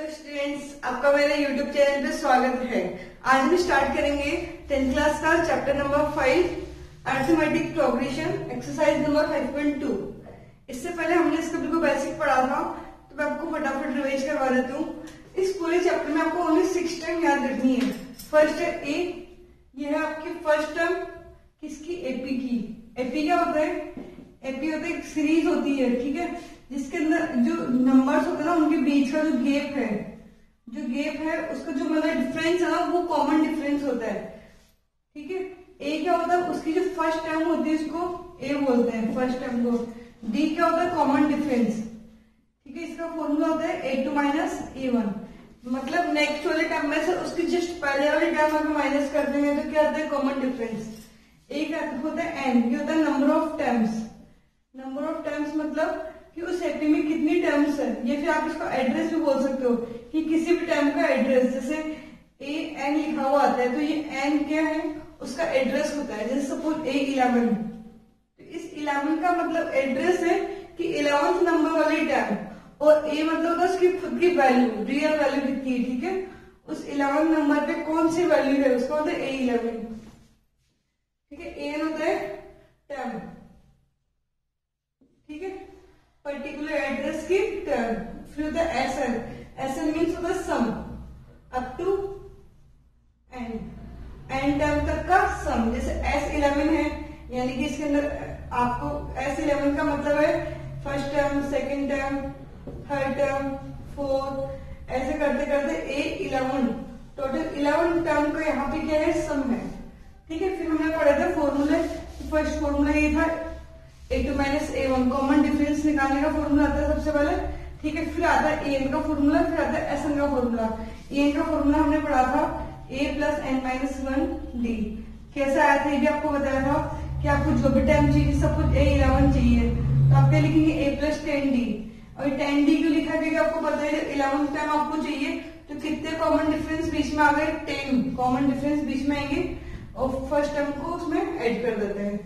Hello students, आपका मेरे YouTube channel पे स्वागत है। आज हम स्टार्ट करेंगे 10th क्लास का chapter number 5 arithmetic progression exercise number 5.2। इससे पहले हमने इसका बिल्कुल बेसिक पढ़ा था, तो मैं आपको फटाफट रिवाइज करवा देती हूँ। इस पूरे चैप्टर में आपको ओनली 6 टर्म याद रखनी है। फर्स्ट है ए, ये है आपकी फर्स्ट टर्म किसकी, एपी की। एपी क्या होता है? एपी होता है एक सीरीज होती है, ठीक है, जिसके अंदर जो नंबर्स होते हैं ना उनके बीच का जो गेप है उसका जो मतलब डिफरेंस है ना वो कॉमन डिफरेंस होता है, ठीक है। ए क्या होता है? उसकी जो फर्स्ट टर्म होती है उसको ए बोलते हैं, फर्स्ट टर्म को। डी क्या होता है? कॉमन डिफरेंस, ठीक है। इसका फॉर्मूला होता है a2 माइनस a1, मतलब नेक्स्ट वाले टर्म में से उसकी जस्ट पहले वाले टर्म अगर माइनस कर देंगे तो क्या आता है? Common difference. एक होता है n, ये होता है number of terms. Number of terms मतलब कि उस एपी में कितनी टर्म्स है, या फिर आप इसको एड्रेस भी बोल सकते हो कि किसी भी टर्म का एड्रेस, जैसे ए एन लिखा हुआ आता है तो ये एन क्या है? उसका एड्रेस होता है। जैसे सपोज A11, तो इस 11 का मतलब एड्रेस है कि 11th नंबर वाली टर्म, और ए मतलब उसकी खुद की वैल्यू, रियल वैल्यू कितनी है, ठीक है। उस 11 नंबर पे कौन सी वैल्यू है उसका होता है A11, ठीक है। एन होता है टर्म, ठीक है, पर्टिकुलर एड्रेस की टर्म। फिर होता है एसएन, एसएन मीन्स होता है sum up to n term तक का सम। जैसे S11 है, यानी कि इसके अंदर आपको S11 का मतलब है first term, second term, third term, fourth, ऐसे करते करते A11 टोटल 11 टर्म का यहाँ पे क्या है? सम है, ठीक है। फिर हमने पढ़ा था फॉर्मूले, फर्स्ट फॉर्मूला ये था a2 minus a1, common difference निकालने का फॉर्मूला आता है सबसे पहले, ठीक है। फिर आता है an का फॉर्मूला, फिर आता है sn का फॉर्मूला। an का फॉर्मूला हमने पढ़ा था a plus n minus 1d। कैसा आया था ये भी आपको बताया था कि आपको जो भी टर्म चाहिए, सपोज A11 चाहिए तो आप क्या लिखेंगे? a plus 10d। और 10d क्यों लिखा? क्योंकि आपको पता है 11th टर्म आपको चाहिए तो कितने कॉमन डिफरेंस बीच में आ गए? 10 कॉमन डिफरेंस बीच में आएंगे और फर्स्ट टर्म को उसमें ऐड कर देते हैं,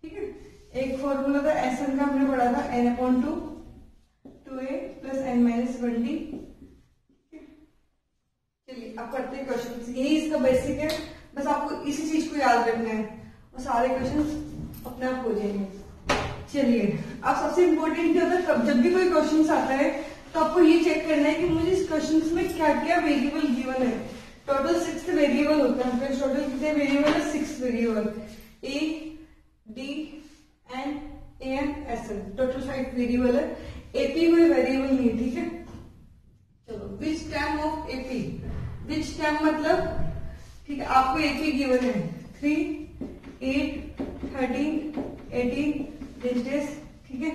ठीक है। एक फॉर्मूला था एसएन का, हमने पढ़ा था n/2 2a plus n minus 1d। चलिए अब करते हैं क्वेश्चन। यही इसका बेसिक है, बस आपको इसी चीज को याद रखना है और सारे क्वेश्चन अपने आप हो जाएंगे। चलिए अब सबसे इम्पोर्टेंट क्या होता है, जब भी कोई क्वेश्चन आता है तो आपको ये चेक करना है कि मुझे इस क्वेश्चन में क्या क्या वेरिएबल गिवन है। टोटल 6 वेरिएबल होते हैं, टोटल कितने वेरिएबल है? 6 variable, A D N A N S N, total 5 variable है। एपी कोई वेरिएबल नहीं, ठीक है। चलो, which term of AP, which term मतलब, ठीक है, आपको एपी गिवन है 3 8 13 18 डेज, ठीक है।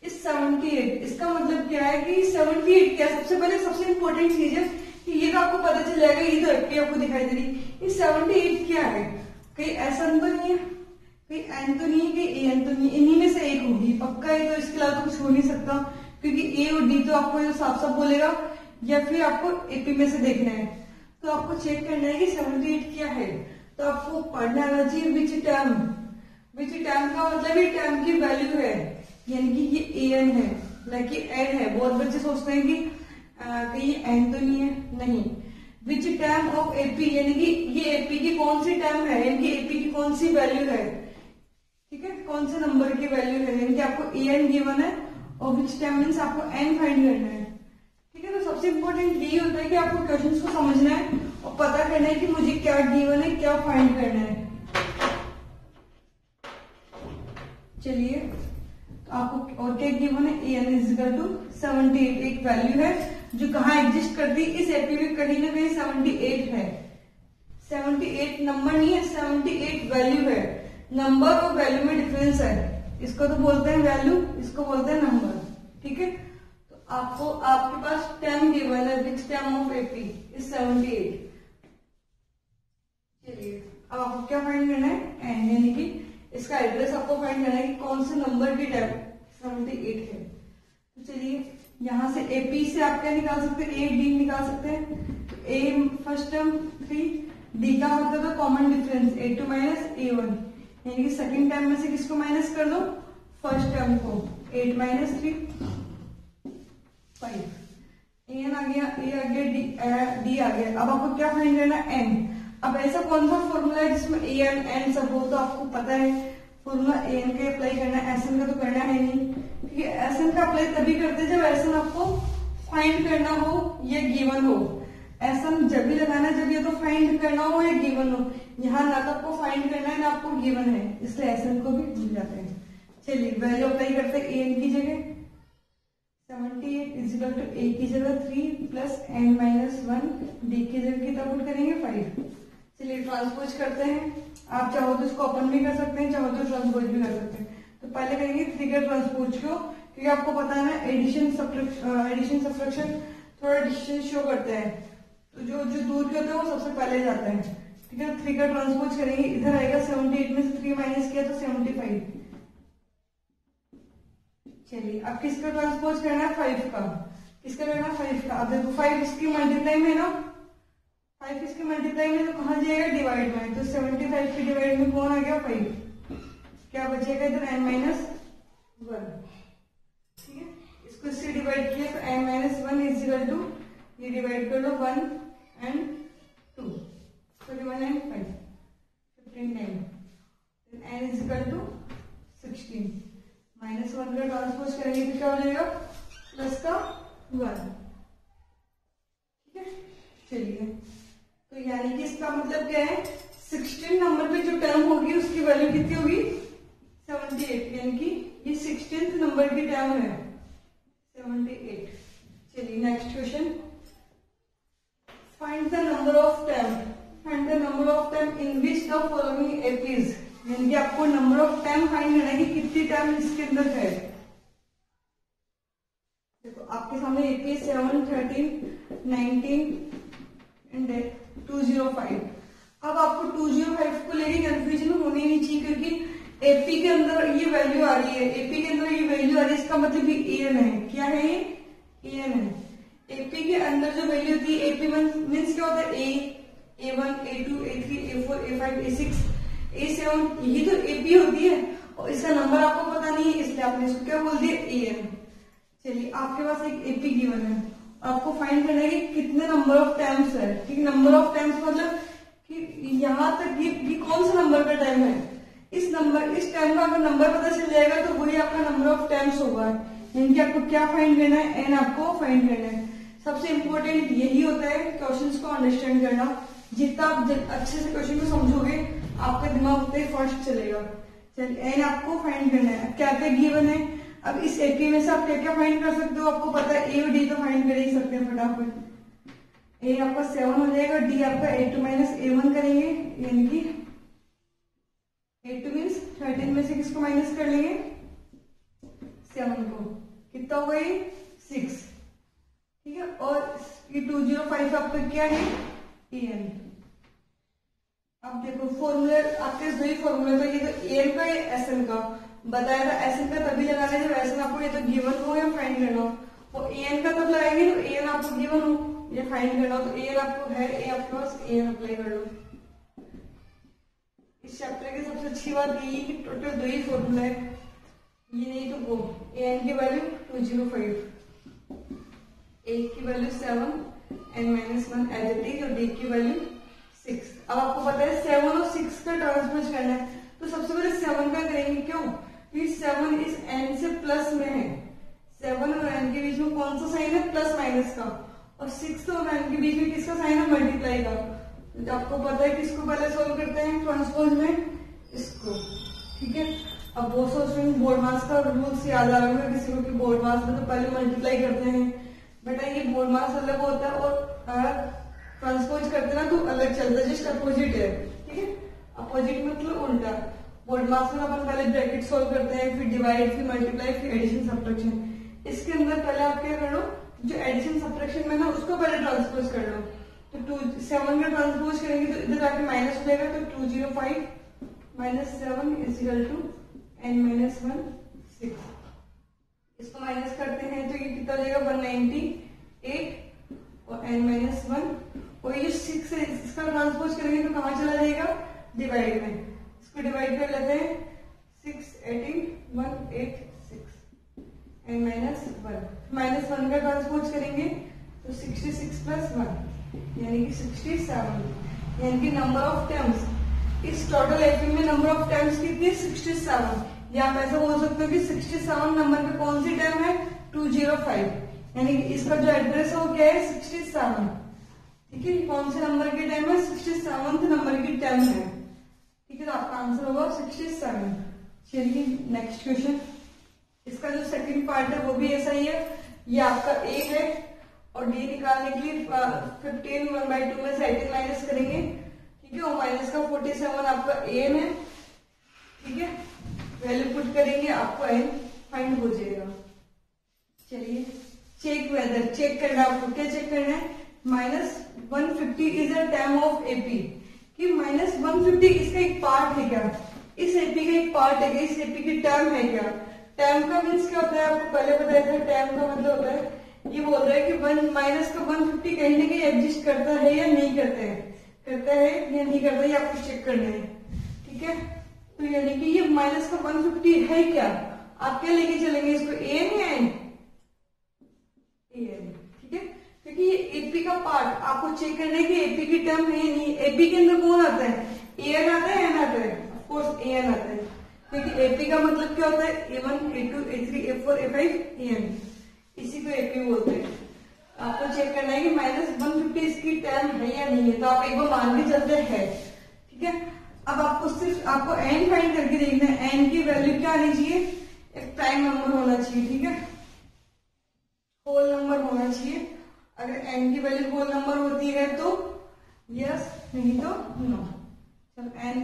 इस 78, इसका मतलब क्या है कि 78 क्या? सबसे पहले सबसे इंपॉर्टेंट चीज है कि ये तो आपको पता चल जाएगा, ये तो एपी आपको दिखाई दे रही। ये 78 क्या है? कहीं एसएन तो नहीं है, कहीं एन तो नहीं है, कहीं एन तो नहीं है, इन्हीं में से एक होगी पक्का है। तो इसके अलावा तो कुछ हो नहीं सकता, क्योंकि ए और डी तो आपको साफ साफ बोलेगा, या फिर आपको एपी में से देखना है। तो आपको चेक करना है कि 78 क्या है। तो आपको पढ़ना आना चाहिए विच टर्म, विच टर्म का मतलब ये टर्म की वैल्यू है, यानी कि ये ए एन है ना कि एन है। बहुत बच्चे सोचते हैं कि कहीं एन तो नहीं है, नहीं। विच टर्म ऑफ एपी, यानी कि ये एपी की कौन सी टर्म है, यानी कि एपी की कौन सी वैल्यू है, ठीक है, कौन से नंबर की वैल्यू है। यानी कि आपको ए एन गिवन है और विच टर्म मीन्स आपको एन फाइंड करना है, ठीक है। तो सबसे इंपॉर्टेंट यही होता है कि आपको क्वेश्चंस को समझना है और पता करना है कि मुझे क्या गिवन है, क्या फाइंड करना है। चलिए तो आपको और क्या गिवन है? ए एन इज इक्वल टू 78, एक वैल्यू है जो कहाँ एग्जिस्ट करती है? इस एपी में कहीं ना कहीं 78 है। 78 नंबर नहीं है, 78 वैल्यू है। नंबर और वैल्यू में डिफरेंस है, इसको तो बोलते हैं वैल्यू, इसको बोलते हैं नंबर, ठीक है। तो आपको आपके पास टर्म गिवन है, विच टर्म ऑफ एपी इज 78। चलिए अब आपको क्या फाइंड करना है? एन, यानी कि इसका एड्रेस आपको फाइंड करना है कि कौन से नंबर की टर्म 78 है। तो चलिए यहां से एपी से आप क्या निकाल सकते हैं? ए डी निकाल सकते हैं। तो ए फर्स्ट टर्म 3, डी का मतलब है common difference a2 minus a1, यानी कि सेकंड टर्म में से किसको माइनस कर दो? फर्स्ट टर्म को। 8 माइनस 3 5, ए एन आ गया, ए डी आ गया। अब आपको क्या फाइंड करना है, एन। अब ऐसा कौन सा फॉर्मूला है जिसमें ए एन एन सब हो, तो आपको पता है फॉर्मूला ए एन का अप्लाई करना है, एस एन का तो करना है नहीं, क्योंकि एस एन का अप्लाई तभी करते जब एस एन आपको फाइंड करना हो या गिवन हो। एस एन जब भी लगाना है जब या तो फाइंड करना हो या गिवन हो। यहाँ ना तो आपको फाइंड करना है ना आपको गिवन है, इसलिए एस एन को भी भूल जाते हैं। चलिए वैल्यू अप्लाई करते हैं ए एन की जगह 78 इजिकल टू ए की जगह 3 प्लस एन माइनस 1, डी की जगह कितना पुट करेंगे 5। चलिए ट्रांसपोज करते हैं, आप चाहो तो इसको ओपन भी कर सकते हैं, चाहो तो ट्रांसपोज भी कर सकते हैं। तो पहले करेंगे 3 का ट्रांसपोज को, क्योंकि आपको पता है ना एडिशन सब्ट्रैक्शन थोड़ा डिस्टेंस शो करते हैं, तो जो दूर के होते हैं वो सबसे पहले जाते हैं। ठीक है, 3 का ट्रांसपोज करेंगे, इधर आएगा 78 में से 3 माइनस किया तो 75। चलिए अब किसका ट्रांसपोज करना है, 5 का। किसका करना है, 5 का। अब देखो 5 इसकी मल्टीप्लाई में ना, 5 इसके मल्टीप्लाई में तो कहाँ जाएगा, डिवाइड में। तो 75 के डिवाइड में कौन आ गया, 5। क्या बचेगा इधर n माइनस 1। ठीक है, इसको इससे डिवाइड किया तो n minus 1 is equal to, ये डिवाइड कर लो 1 and 2, sorry 1 and 5, 15 time, n is equal to 16। Minus 1 का ट्रांसपोज करेंगे तो क्या हो जाएगा, प्लस का 1। ठीक है, चलिए तो यानी कि इसका मतलब क्या है, 16 नंबर पे जो टर्म होगी उसकी वैल्यू कितनी होगी, 78, यानी कि ये 16th नंबर की टर्म है 78। चलिए next question, find the number of term, find the number of term in which the following APs, यानी कि आपको नंबर ऑफ टर्म फाइंड करना है कि कितनी टर्म इसके अंदर है। देखो आपके सामने एपी 7, 13, 19 एंड 205। अब आपको 205 को लेके कंफ्यूजन होनी नहीं चाहिए, क्योंकि एपी के अंदर ये वैल्यू आ रही है, एपी के अंदर ये वैल्यू आ रही है, इसका मतलब ये एन है। क्या है ये, एन है। एपी के अंदर जो वैल्यू होती है, एपी मीन्स क्या होता है, A1, A2, A3, A4, A5, A6, A7, यही तो एपी होती है, और इसका नंबर आपको पता नहीं है इसलिए आपने इसको क्या बोल दिया, एन। चलिए आपके पास एक एपी गिवन है, आपको फाइंड करना है कि कितने नंबर ऑफ टर्म्स है। ठीक, नंबर ऑफ टर्म्स मतलब कि यहाँ तक ये कौन सा नंबर का टर्म है, इस टर्म का अगर नंबर पता चल जाएगा तो वही आपका नंबर ऑफ टर्म्स होगा। यानी कि आपको क्या फाइंड करना है, एन आपको फाइंड करना है। सबसे इंपॉर्टेंट यही होता है क्वेश्चंस को अंडरस्टैंड करना। जितना आप अच्छे से क्वेश्चन को समझोगे आपका दिमाग उतना ही फास्ट चलेगा। चलिए एन आपको फाइंड करना है, क्या क्या गिवन है। अब इस एपी में से आप क्या क्या फाइंड कर सकते हो, आपको पता है ए और डी तो फाइंड कर ही सकते हैं फटाफट। ए आपका 7 हो जाएगा, डी आपका A2 माइनस A1 करेंगे, यानी कि A2 मीन्स 13 में से किसको माइनस कर लेंगे, 7 को। कितना होगा ये 6। ठीक है, और ये 205 आपका क्या है, एन। अब देखो फॉर्मूला आपके दो ही फॉर्मूला, तो ये तो एन का या एस एन का बताया था। एस एन का तभी लगाना है जब एस एन आपको ये तो गिवन हो या फाइंड करना हो, और एन का तब लगाएंगे तो एन आपको गिवन हो या फाइंड करना हो। तो एन आपको है, ए आपके पास, एन अप्लाई कर लो। इस चैप्टर की सबसे अच्छी बात यही है कि टोटल दो ही फॉर्मूला है, ये नहीं तो वो। एन की वैल्यू 205, ए की value 7, n minus 1 as it is, और डी की वैल्यू 6। अब आपको पता है 7 और 6 का ट्रांसपोज करना है, तो सबसे पहले 7 का करेंगे। क्यों, क्योंकि 7 इस n से प्लस में है। 7 और n के बीच में कौन सा साइन है, प्लस माइनस का, और 6 और n के बीच में किसका साइन है, मल्टीप्लाई का। तो आपको पता है किसको पहले सोल्व करते हैं ट्रांसपोज में, इसको। ठीक है, अब बहुत सारे स्टूडेंट बोर्ड मार्क्स का रूल्स याद आ रहा होगा किसी को, कि बोर्ड मार्क्स में तो पहले मल्टीप्लाई करते हैं। बेटा ये बोर्ड मार्क्स अलग होता है और ट्रांसपोज करते ना तो अलग चलता है, जस्ट अपोजिट है। ठीक है, अपोजिट मतलब उल्टा। बोर्ड मार्क्स में अपन पहले ब्रैकेट सोल्व करते हैं, फिर डिवाइड, फिर मल्टीप्लाई, फिर एडिशन सब्ट्रैक्शन। इसके अंदर पहले आप क्या कर लो, जो एडिशन सब्ट्रैक्शन में ना उसको पहले ट्रांसपोज कर लो। तो 7 का ट्रांसपोज करेंगे तो इधर आके माइनस हो जाएगा, तो 205 minus 7 is equal to n minus 1 6। इसको माइनस करते हैं तो ये कितना हो जाएगा 198, और n माइनस 1, और ये 6 है, इसका ट्रांसपोज करेंगे तो कहाँ चला जाएगा, डिवाइड में। इसको डिवाइड कर लेते हैं, 6 18 1 8 6, n माइनस 1। माइनस 1 का ट्रांसपोज करेंगे तो तो 66 प्लस 1 यानी कि 67, यानी कि नंबर ऑफ टर्म्स इस टोटल एपी में नंबर ऑफ टर्म्स कितनी है 67, या आप ऐसा बोल सकते हो कि 67 नंबर पे कौन सी टर्म है 205, यानी कि इसका जो एड्रेस है वो क्या है 67, ठीक है। कौन से नंबर की टर्म है 67 नंबर की टर्म है, ठीक है। तो आपका आंसर होगा 67। चलिए नेक्स्ट क्वेश्चन, इसका जो सेकंड पार्ट है वो भी ऐसा ही है, ये आपका ए है और डी निकालने के लिए 15 1/2 में से 18 माइनस करेंगे, ठीक है। और माइनस का 47 आपका एन है, ठीक है। वैल्यू पुट करेंगे आपको एन फाइंड हो जाएगा। चलिए चेक वेदर, चेक करना है आपको, क्या चेक करना है -150 is a term of AP, कि -150 इसका एक पार्ट है क्या, इस एपी का एक पार्ट है क्या, इस एपी की टर्म है क्या। टर्म का मीन्स क्या होता है आपको पहले बताया था, टर्म का मतलब होता है ये बोल रहा है कि माइनस का 150 कहीं ना कहीं एग्जिस्ट करता है या नहीं करता है, करता है या नहीं करता है, ये आपको चेक करना है, ठीक है। तो यानी कि ये माइनस का 150 है क्या, आप क्या लेके चलेंगे इसको एन या एन, ठीक है। क्योंकि ये एपी का पार्ट आपको चेक करना है कि एपी की टर्म है या नहीं। एपी के अंदर कौन आता है, एन आता है, एन आता है, ऑफकोर्स एन आता है, क्योंकि एपी का मतलब क्या होता है A1 A2 A3 A4 A5 AN, इसी को एपी बोलते हैं। आपको चेक करना है कि -150 इसकी टर्म है या नहीं है, तो आप एक बार मान के चलते हैं, ठीक है। अब आपको सिर्फ आपको एन फाइंड करके देखना है, एन की वैल्यू क्या आनी चाहिए, एक प्राइम नंबर होना चाहिए, ठीक है, होल नंबर होना चाहिए। अगर एन की वैल्यू होल नंबर होती है तो यस, नहीं तो नो। चल एन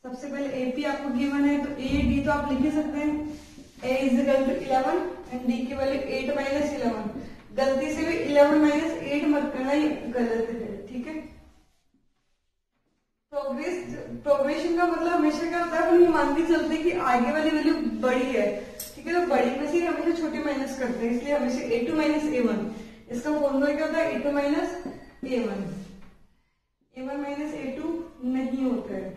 सबसे पहले एपी आपको गिवन है तो ए डी तो आप लिख ही सकते हैं, A is equal to 11 and D की वैल्यू 8 माइनस 11, गलती से भी 11 माइनस 8 मत करना, ये गलत है, ठीक है। प्रोग्रेशन का मतलब हमेशा क्या होता है, हम ये मान के चलते हैं कि आगे वाली वैल्यू बड़ी है, ठीक है। तो बड़ी में से हमेशा छोटी माइनस करते हैं, इसलिए हमेशा A2 माइनस A1, इसका फॉर्मूला क्या होता है A2 minus A1, A1 minus A2 नहीं होता है,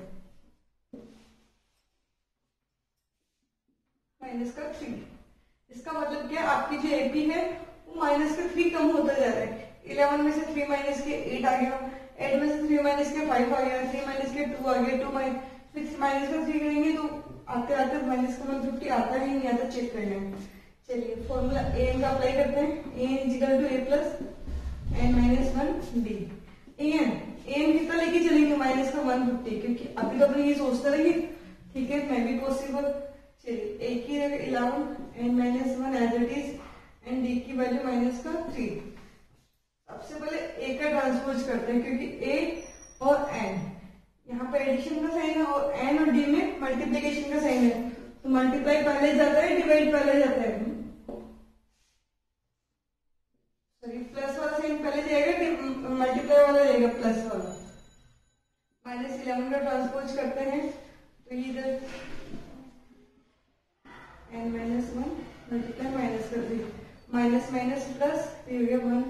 माइनस का 3। इसका मतलब क्या, आपकी जो एपी है वो माइनस का 3 कम होता जा रहा है। 11 में से 3 माइनस के 8 आ गया, 8 में से 3 माइनस के 5 आ गया, 3 माइनस के 2 आ गया, 2 फिर माइनस का 3 करेंगे तो आते आते माइनस का 150 आता है नहीं आता, चेक कर लेंगे। चलिए फॉर्मूला एन का अप्लाई करते हैं, n is equal to A plus N minus 1 D. N कितना लेके चलेंगे माइनस का 150, क्योंकि अभी तो अपने ये सोचते रहिए, ठीक है, मैं भी पॉसिबल। चलिए ए की जगह 11 n minus 1 as it is and D की वैल्यू माइनस का 3। सबसे पहले ए का ट्रांसपोज करते हैं, क्योंकि ए और एन यहाँ पे एडिशन का साइन है और एन और डी में मल्टीप्लीकेशन का साइन है, तो मल्टीप्लाई पहले जाता है, डिवाइड पहले जाता है, सॉरी प्लस वाला साइन पहले जाएगा, मल्टीप्लाई वाला जाएगा प्लस वाला। -11 का ट्रांसपोज करते हैं तो इधर एन माइनस 1 मल्टीप्लाई माइनस कर दी, माइनस माइनस प्लस, ये हो गया 1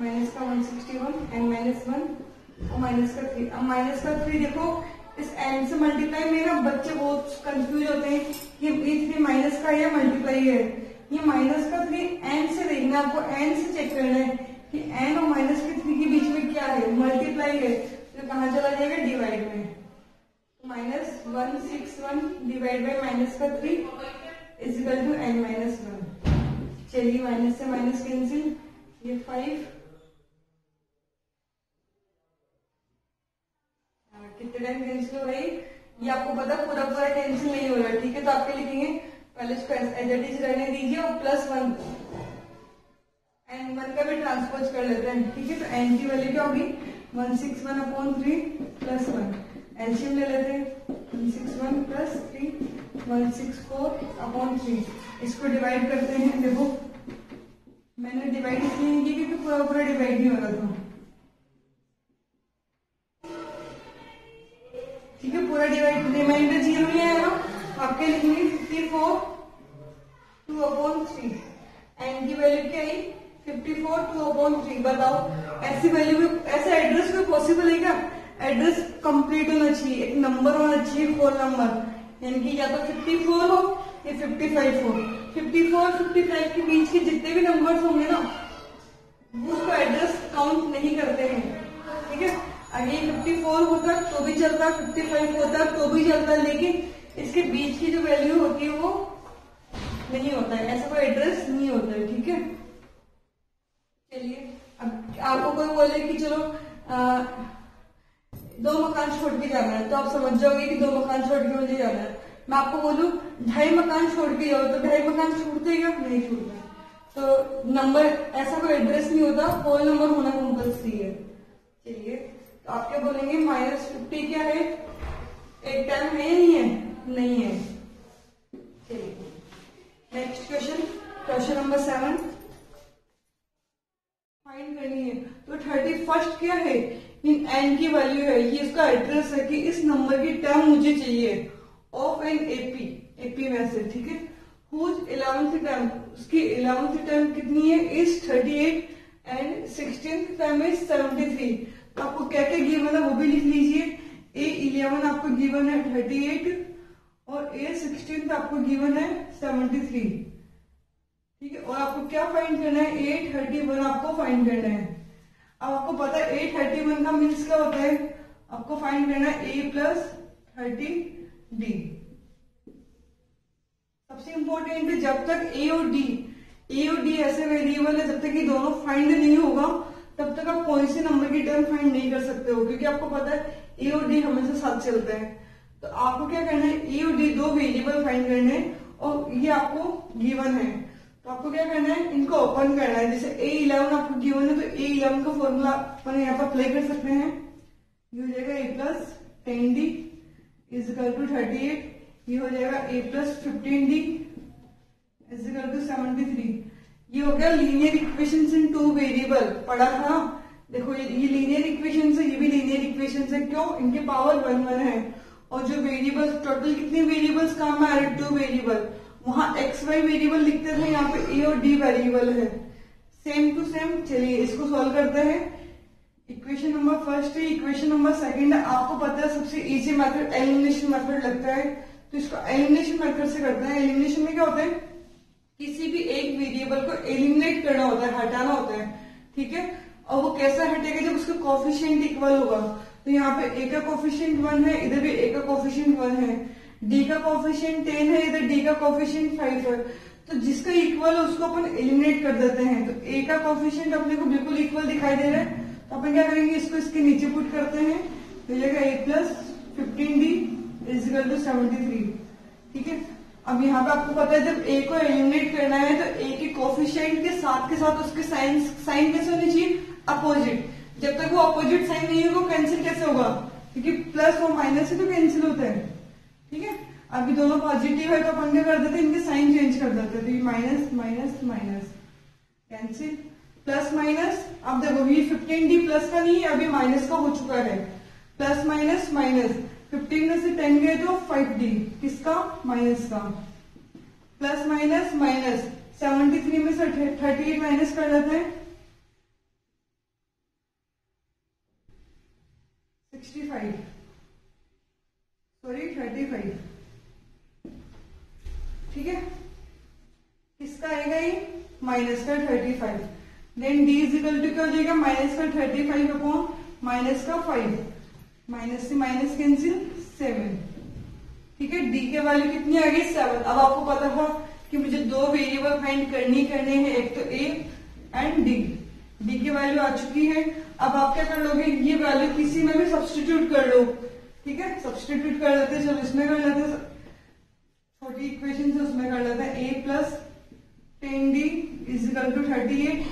माइनस का 161 एन माइनस 1 और माइनस का 3। अब माइनस का 3 देखो इस एन से मल्टीप्लाई में ना बच्चे बहुत कंफ्यूज होते हैं कि ये 3 माइनस का या मल्टीप्लाई है, ये माइनस का 3 एन से देखना, आपको एन से चेक करना है कि एन और माइनस के 3 के बीच में क्या है, मल्टीप्लाई है, तो कहाँ चला जाएगा डिवाइड में, -161 डिवाइड बाई माइनस का 3 is equal to n minus 1। चलिए माइनस से माइनस कैंसिल, ये 5 कितने टाइम कैंसिल हो रही, ये आपको पता पूरा पूरा कैंसिल नहीं हो रहा, ठीक है। तो आप क्या लिखेंगे, पहले इसको एज इट इज रहने दीजिए और +1 एन 1 का भी ट्रांसपोज कर लेते हैं, ठीक है। तो एन की वैल्यू क्या होगी 161/3 +1, एलसीएम ले लेते हैं, 161 + 3 164/3, इसको डिवाइड करते हैं। देखो मैंने डिवाइड इसलिए नहीं किया क्योंकि पूरा पूरा डिवाइड नहीं हो रहा था, ठीक है। पूरा डिवाइड रिमाइंडर 0 नहीं आएगा, आपके लिखेंगे 54 2/3, एन की वैल्यू क्या आई 54 2/3। बताओ ऐसी वैल्यू में ऐसा एड्रेस कोई पॉसिबल है क्या, एड्रेस कंप्लीट होना चाहिए, एक नंबर होना चाहिए होल नंबर, यानी कि या तो 54 हो या 55 हो। 54 55 के बीच के जितने भी नंबर्स होंगे ना है 55 होता है तो भी चलता है, लेकिन इसके बीच की जो वैल्यू होती है वो नहीं होता है, ऐसा कोई एड्रेस नहीं होता है। ठीक है, चलिए अब आपको कोई बोले कि चलो 2 मकान छोड़ के जाना है, तो आप समझ जाओगे कि 2 मकान छोड़ के मुझे जाना है। मैं आपको बोलूं 2.5 मकान छोड़ के जाओ, तो 2.5 मकान छूटते क्या? नहीं छूटते। तो नंबर ऐसा कोई एड्रेस नहीं होता, होल नंबर होना कंपल्सरी है। चलिए, तो आप क्या बोलेंगे? -50 क्या है? एक टाइम है या नहीं है? नहीं है। चलिए next question, question number 7 find करनी है। तो 31 क्या है? इन एन की वैल्यू है, ये इसका एड्रेस है कि इस नंबर की टर्म मुझे चाहिए ऑफ एन एपी में से। ठीक है, हुज 11th टर्म, उसकी 11th टर्म कितनी है? Is 38 and 16th term is 73। तो आपको क्या क्या गिवन है वो भी लिख लीजिए। A11 आपको गिवन है 38 और A16 आपको गिवन है 73। ठीक है, और आपको क्या फाइंड करना है? A31 आपको फाइंड करना है। अब आपको पता है A31 का मीन्स क्या होता है? आपको फाइंड करना है A + 30D। सबसे इंपॉर्टेंट है, जब तक A और D ऐसे वेरिएबल है, जब तक ये दोनों फाइंड नहीं होगा तब तक आप कोई से नंबर की टर्म फाइंड नहीं कर सकते हो, क्योंकि आपको पता है A और D हमेशा साथ चलते हैं। तो आपको क्या करना है? A और D 2 वेरिएबल फाइंड करने हैं और ये आपको गिवन है, तो आपको क्या करना है? इनको ओपन करना है। जैसे A11 आपको गिवन है, तो A11 का फॉर्मूला अपन यहाँ पर अप्लाई कर सकते हैं। ये हो जाएगा A + 10D = 38, ये हो जाएगा A + 15D = 73। ये हो गया लीनियर इक्वेशंस इन 2 वेरिएबल, पढ़ा था। देखो ये लीनियर इक्वेशंस है, ये भी लीनियर इक्वेशंस है। क्यों? इनके पावर 1 है, और जो वेरिएबल टोटल कितने वेरिएबल्स काम में आ रहे? 2 वेरिएबल। वहां x y वेरिएबल लिखते थे, यहाँ पे A और D वेरिएबल है, सेम टू सेम। चलिए इसको सॉल्व करते हैं। इक्वेशन नंबर फर्स्ट है, इक्वेशन नंबर सेकंड है। आपको पता है सबसे इजी मेथड एलिमिनेशन मेथड लगता है, तो इसको एलिमिनेशन मेथड से करते हैं। एलिमिनेशन में क्या होता है? किसी भी एक वेरिएबल को एलिमिनेट करना होता है, हटाना होता है। ठीक है, और वो कैसा हटेगा? जब उसका कोफिशिएंट इक्वल होगा। तो यहाँ पे A का कोफिशिएंट 1 है, इधर भी A का कोफिशिएंट 1 है, D का कोफिशिएंट 10 है, इधर D का कोफिशिएंट 5 है। तो जिसका इक्वल है उसको अपन एलिमिनेट कर देते हैं। तो A का कोफिशिएंट अपने को बिल्कुल इक्वल दिखाई दे रहा है, तो अपन क्या करेंगे? इसको इसके नीचे पुट करते हैं, तो ये A + 15D = 73। ठीक है, अब यहाँ पे आपको पता है जब A को एलिमिनेट करना है तो A के कोफिशिएंट के साथ उसके साइन कैसे होने चाहिए? अपोजिट। जब तक वो अपोजिट साइन नहीं होगा वो कैंसिल कैसे होगा? क्योंकि प्लस और माइनस से तो कैंसिल होता है। ठीक है, अभी दोनों पॉजिटिव है तो अपन क्या कर देते हैं? इनके साइन चेंज कर देते हैं। तो ये minus minus minus cancel, plus minus. अब देखो ये 15D प्लस का नहीं है, अभी माइनस का हो चुका है। प्लस माइनस माइनस, 15 में से 10 गए तो 5D, किसका? माइनस का। प्लस माइनस माइनस, 73 में से 38 माइनस कर देते हैं, 65 सॉरी 35। ठीक है, किसका आएगा? ये माइनस का 35। देन D = क्या हो जाएगा? माइनस का 35 अपॉन माइनस का 5, माइनस से माइनस कैंसिल 7। ठीक है, D के वैल्यू कितनी आ गई? 7। अब आपको पता था कि मुझे 2 वेरिएबल फाइंड करने हैं, एक तो A एंड D की वैल्यू आ चुकी है। अब आप क्या कर लोगे? ये वैल्यू किसी में भी सब्सटीट्यूट कर लो। ठीक है, सब्सटीट्यूट कर लेते हैं। चलो इसमें कर लेते हैं, छोटी इक्वेशन से उसमें कर लेते हैं। A + 10D = 38,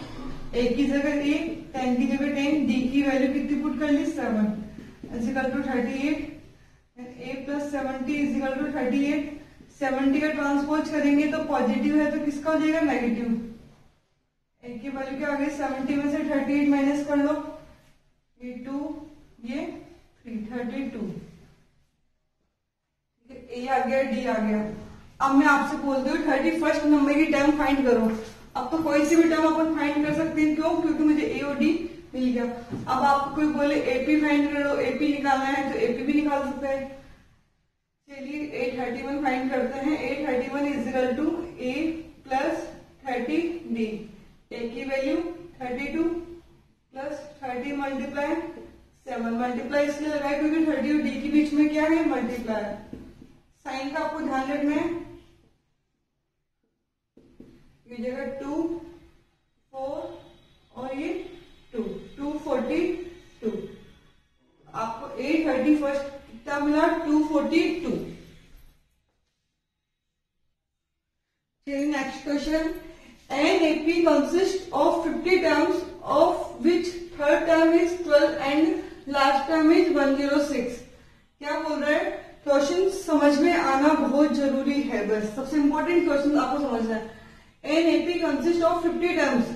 A की जगह A, 10 की जगह 10, D की वैल्यू कितनी पुट कर ली? 7 = 38, A + 70 = 38। 70 का ट्रांसपोज करेंगे तो पॉजिटिव है, तो किसका हो जाएगा? नेगेटिव। A की वैल्यू क्या आ गई? 70 में से 38 माइनस कर लो, ये 2, ये 3, 32। A आ गया, D आ गया। अब मैं आपसे बोलती हूँ 31st नंबर की टर्म फाइंड करो। अब तो कोई सी भी टर्म अपन फाइंड कर सकते हैं। क्यों? क्योंकि मुझे A और D मिल गया। अब आपको कोई बोले AP फाइंड करो, AP निकालना है तो AP भी निकाल सकते हैं। चलिए A31 फाइंड करते हैं। A31 = A + 30D। A की वैल्यू 32 + 30 × 7 मल्टीप्लाई इसलिए लगाए क्योंकि 30 और डी के बीच में क्या है, मल्टीप्लाई। साइन का आपको ध्यान रखना है, ये जगह 2 4 और ये 2 242। आपको 830 फर्स्ट कितना मिला, 242। Next question, an AP consist of 50 terms of which third term is 12 and last term is 106। क्या बोल रहा है, क्वेश्चन समझ में आना बहुत जरूरी है, बस सबसे इंपॉर्टेंट क्वेश्चन आपको समझना है। An AP consist of 50 terms,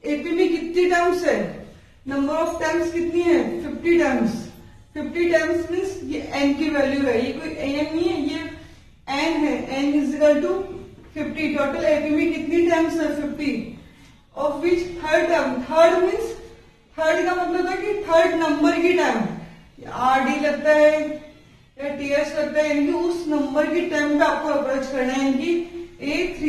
AP में कितनी टर्म्स है, नंबर ऑफ टर्म्स कितनी है, 50 टर्म्स। 50 टर्म्स मीन्स ये एन की वैल्यू है, ये कोई एन नहीं है, ये एन है, एन इज इक्वल टू 50। टोटल एपी में कितनी टर्म्स है, 50, of which third term, third means third का मतलब है कि थर्ड नंबर की टर्म, आर डी लगता है या टी एस लगता है, यानी कि उस नंबर की टर्म पे आपको अप्रोच करना है, यानी कि A3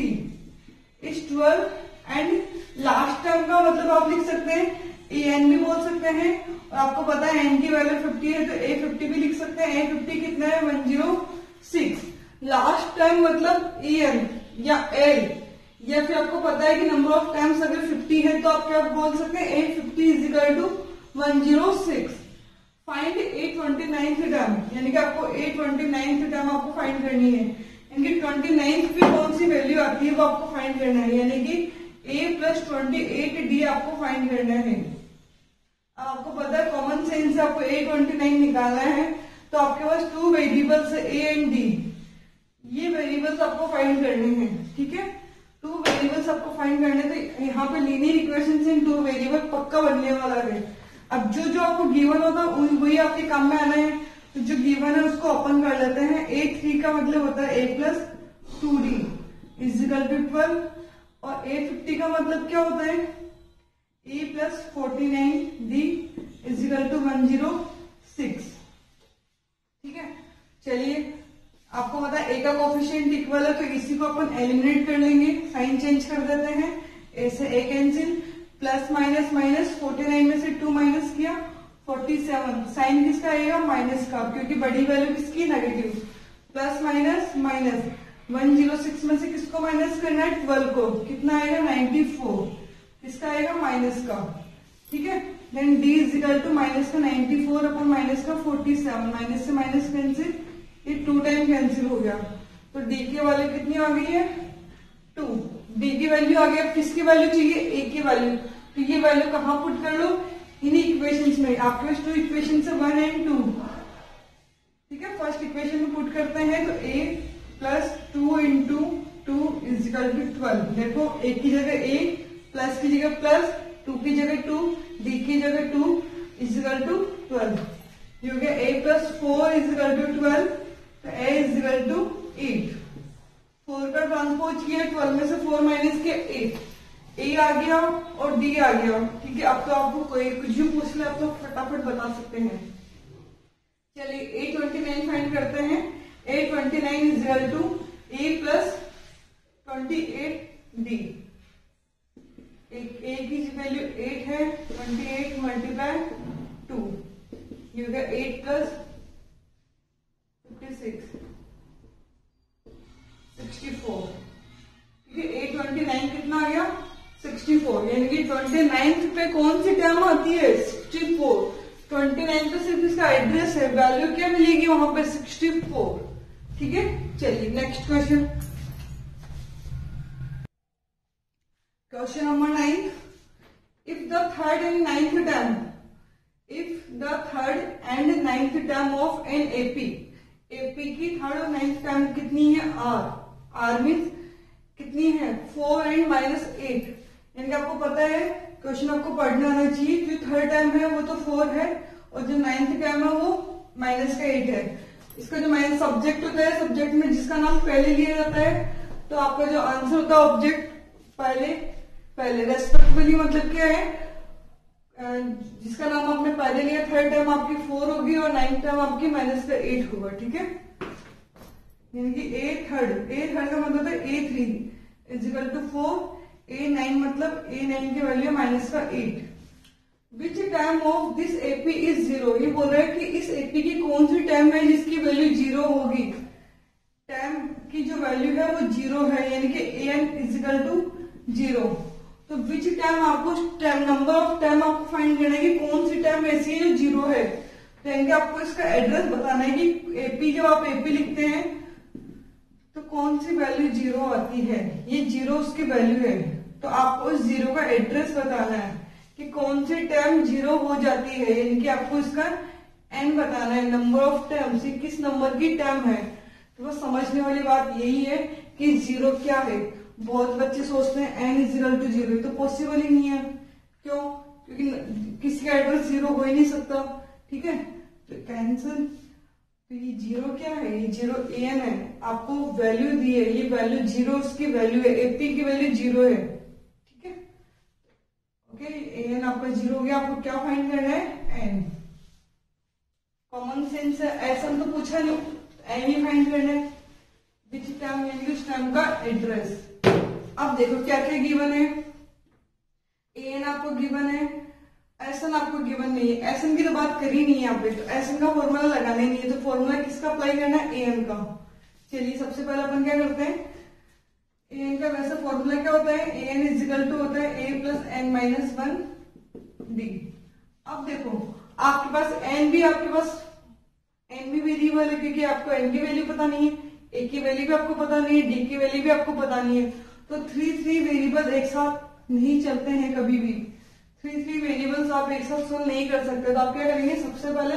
is 12 and last term का मतलब आप लिख सकते हैं ए एन भी बोल सकते हैं, और आपको पता है एन की वैल्यू 50 है तो A50 भी लिख सकते हैं। A50 कितना है, 106। लास्ट टर्म मतलब ए एन या एल, या फिर आपको पता है कि नंबर ऑफ टाइम्स अगर 50 है तो आप क्या बोल सकते हैं, A50 is equal to 106। Find A29th term, यानी कि आपको A29th टर्म आपको फाइंड करनी है, यानी कि 29th की कौन सी वैल्यू आती है वो आपको फाइंड करना है, यानी कि A+28D आपको फाइंड करना है। अब आपको पता है कॉमन सेंस से आपको A29 निकालना है, तो आपके पास 2 वेरिएबल्स है A एंड D, ये वेरिएबल्स आपको फाइंड करने हैं, ठीक है। 2 वेरिएबल्स आपको फाइंड करने, तो यहाँ पे लीनियर इक्वेशन से 2 वेरिएबल पक्का बनने वाला है। अब जो आपको गिवन होता है वही आपके काम में आना है, तो जो गिवन है उसको ओपन कर लेते हैं। A3 का मतलब होता है A+2D इज इक्वल टू 12, और A50 का मतलब क्या होता है, A+49D इज इक्वल टू 106, ठीक है। चलिए, आपको पता है ए का कोफिशिएंट इक्वल है, तो इसी को अपन एलिमिनेट कर लेंगे, साइन चेंज कर देते हैं, ए से ए कैंसिल, प्लस माइनस माइनस, 49 में से 2 माइनस किया 47, साइन किसका आएगा, माइनस का, क्योंकि बड़ी वैल्यू किसकी, नेगेटिव। प्लस माइनस माइनस, 106 में से किसको माइनस करना है, 12 को, कितना आएगा, 94, किसका आएगा, माइनस का, ठीक है। Then D is equal to minus का 94 अपन माइनस का 47, माइनस से माइनस कैंसिल, ये 2 टाइम कैंसिल हो गया, तो डी के वाले कितनी आ गई है, 2। डी की वैल्यू आ गई, अब किसकी वैल्यू चाहिए, ए की वैल्यू, तो ये वैल्यू कहाँ पुट कर लो, इन्हीं इक्वेशंस में। आपके पास 2 इक्वेशन है, 1 एंड 2, ठीक है। फर्स्ट इक्वेशन में पुट करते हैं, तो A+2 into 2 is equal to 12। देखो ए की जगह ए, प्लस की जगह प्लस, 2 की जगह 2, डी की जगह 2 इज इक्वल टू 12। ये हो गया A+4 इज इक्वल टू 12, तो A इज इक्वल टू 8। 4 का ट्रांसपोज किया, 12 में से 4 माइनस किया 8, ए आ गया और डी आ गया, ठीक है। अब तो आपको कोई कुछ भी पूछ ले आप तो फटाफट बता सकते हैं। चलिए A29 फाइंड करते हैं। A29 is equal to A+28D। ए की वैल्यू 8 है, 28 मल्टीप्लाई 2, ये हो गया 8 + 56 64, ठीक है। A29 कितना आ गया, 64, यानी कि 29th पे कौन सी टर्म आती है, 64। 29 पे सिर्फ इसका एड्रेस है, वैल्यू क्या मिलेगी वहां पे, 64, ठीक है। चलिए next question, question number 9। If the third and ninth term of an AP, AP की थर्ड और नाइन्थ टर्म कितनी है, आर मीन्स कितनी है, 4 एंड -8, यानी कि आपको पता है क्वेश्चन आपको पढ़ना आना चाहिए। जो थर्ड टर्म है वो तो 4 है, और जो नाइन्थ टर्म है वो -8 है। इसका जो माइनस सब्जेक्ट होता है, सब्जेक्ट में जिसका नाम पहले लिया जाता है, तो आपका जो आंसर होता है ऑब्जेक्ट पहले रेस्पेक्टिवली मतलब क्या है, जिसका नाम आपने पहले लिया, थर्ड टर्म आपकी 4 होगी और नाइन्थ टर्म आपकी -8 होगा, ठीक है। यानी कि ए थर्ड का मतलब है A3 is equal to 4, A9 मतलब A9 की value -8। Which term of this AP is zero, ये बोल रहा है कि इस एपी की कौन सी टर्म है जिसकी वैल्यू जीरो होगी। टर्म की जो वैल्यू है वो जीरो है, यानी कि an इजिकल टू जीरो। तो विच टर्म आपको नंबर ऑफ टर्म आपको फाइंड करना है कि कौन सी टर्म ऐसी है जो जीरो है। तो यानी कि आपको इसका एड्रेस बताना है कि एपी, जब आप एपी लिखते हैं तो कौन सी वैल्यू जीरो आती है, ये जीरो उसकी वैल्यू है। तो आपको इस जीरो का एड्रेस बताना है कि कौन सी टर्म जीरो हो जाती है, यानी कि आपको इसका एन बताना है, नंबर ऑफ टर्म्स, किस नंबर की टर्म है। तो बस समझने वाली बात यही है कि जीरो क्या है। बहुत बच्चे सोचते हैं एन इजिकल टू जीरो, तो पॉसिबल ही नहीं है। क्यों? क्योंकि किसी का एड्रेस जीरो हो ही नहीं सकता। ठीक है, तो कैंसिल। तो ये जीरो क्या है, ये जीरो एन है, आपको वैल्यू दी है, ये वैल्यू जीरो उसकी वैल्यू है, एपी की वैल्यू जीरो है। ठीक है, ओके, एन आपका जीरो हो गया। आपको क्या फाइंड करना है, एन। कॉमन सेंस है, ऐसा तो पूछा नहीं, एन ही फाइंड करना है। विच टर्म, यानी उस टर्म का एड्रेस। अब देखो क्या क्या गिवन है, एन आपको गिवन है, एसन आपको गिवन नहीं है। एसन की तो बात करी नहीं है यहाँ पे, तो एसन का फॉर्मूला लगाना ही नहीं है। तो फॉर्मूला किसका अप्लाई करना है, एन का। चलिए सबसे पहले अपन क्या करते हैं, एन का वैसे फॉर्मूला क्या होता है, एन इजिकल टू होता है A plus N minus one D. अब देखो आपके पास एन भी, आपके पास एन भी वेरिएबल है, क्योंकि आपको एन की वैल्यू पता नहीं है, ए की वैल्यू भी आपको पता नहीं है, डी की वैल्यू भी आपको पता नहीं है। तो थ्री वेरिएबल एक साथ नहीं चलते हैं कभी भी। थ्री वेरिएबल्स आप एक साथ सोल्व नहीं कर सकते। तो आप क्या करेंगे, सबसे पहले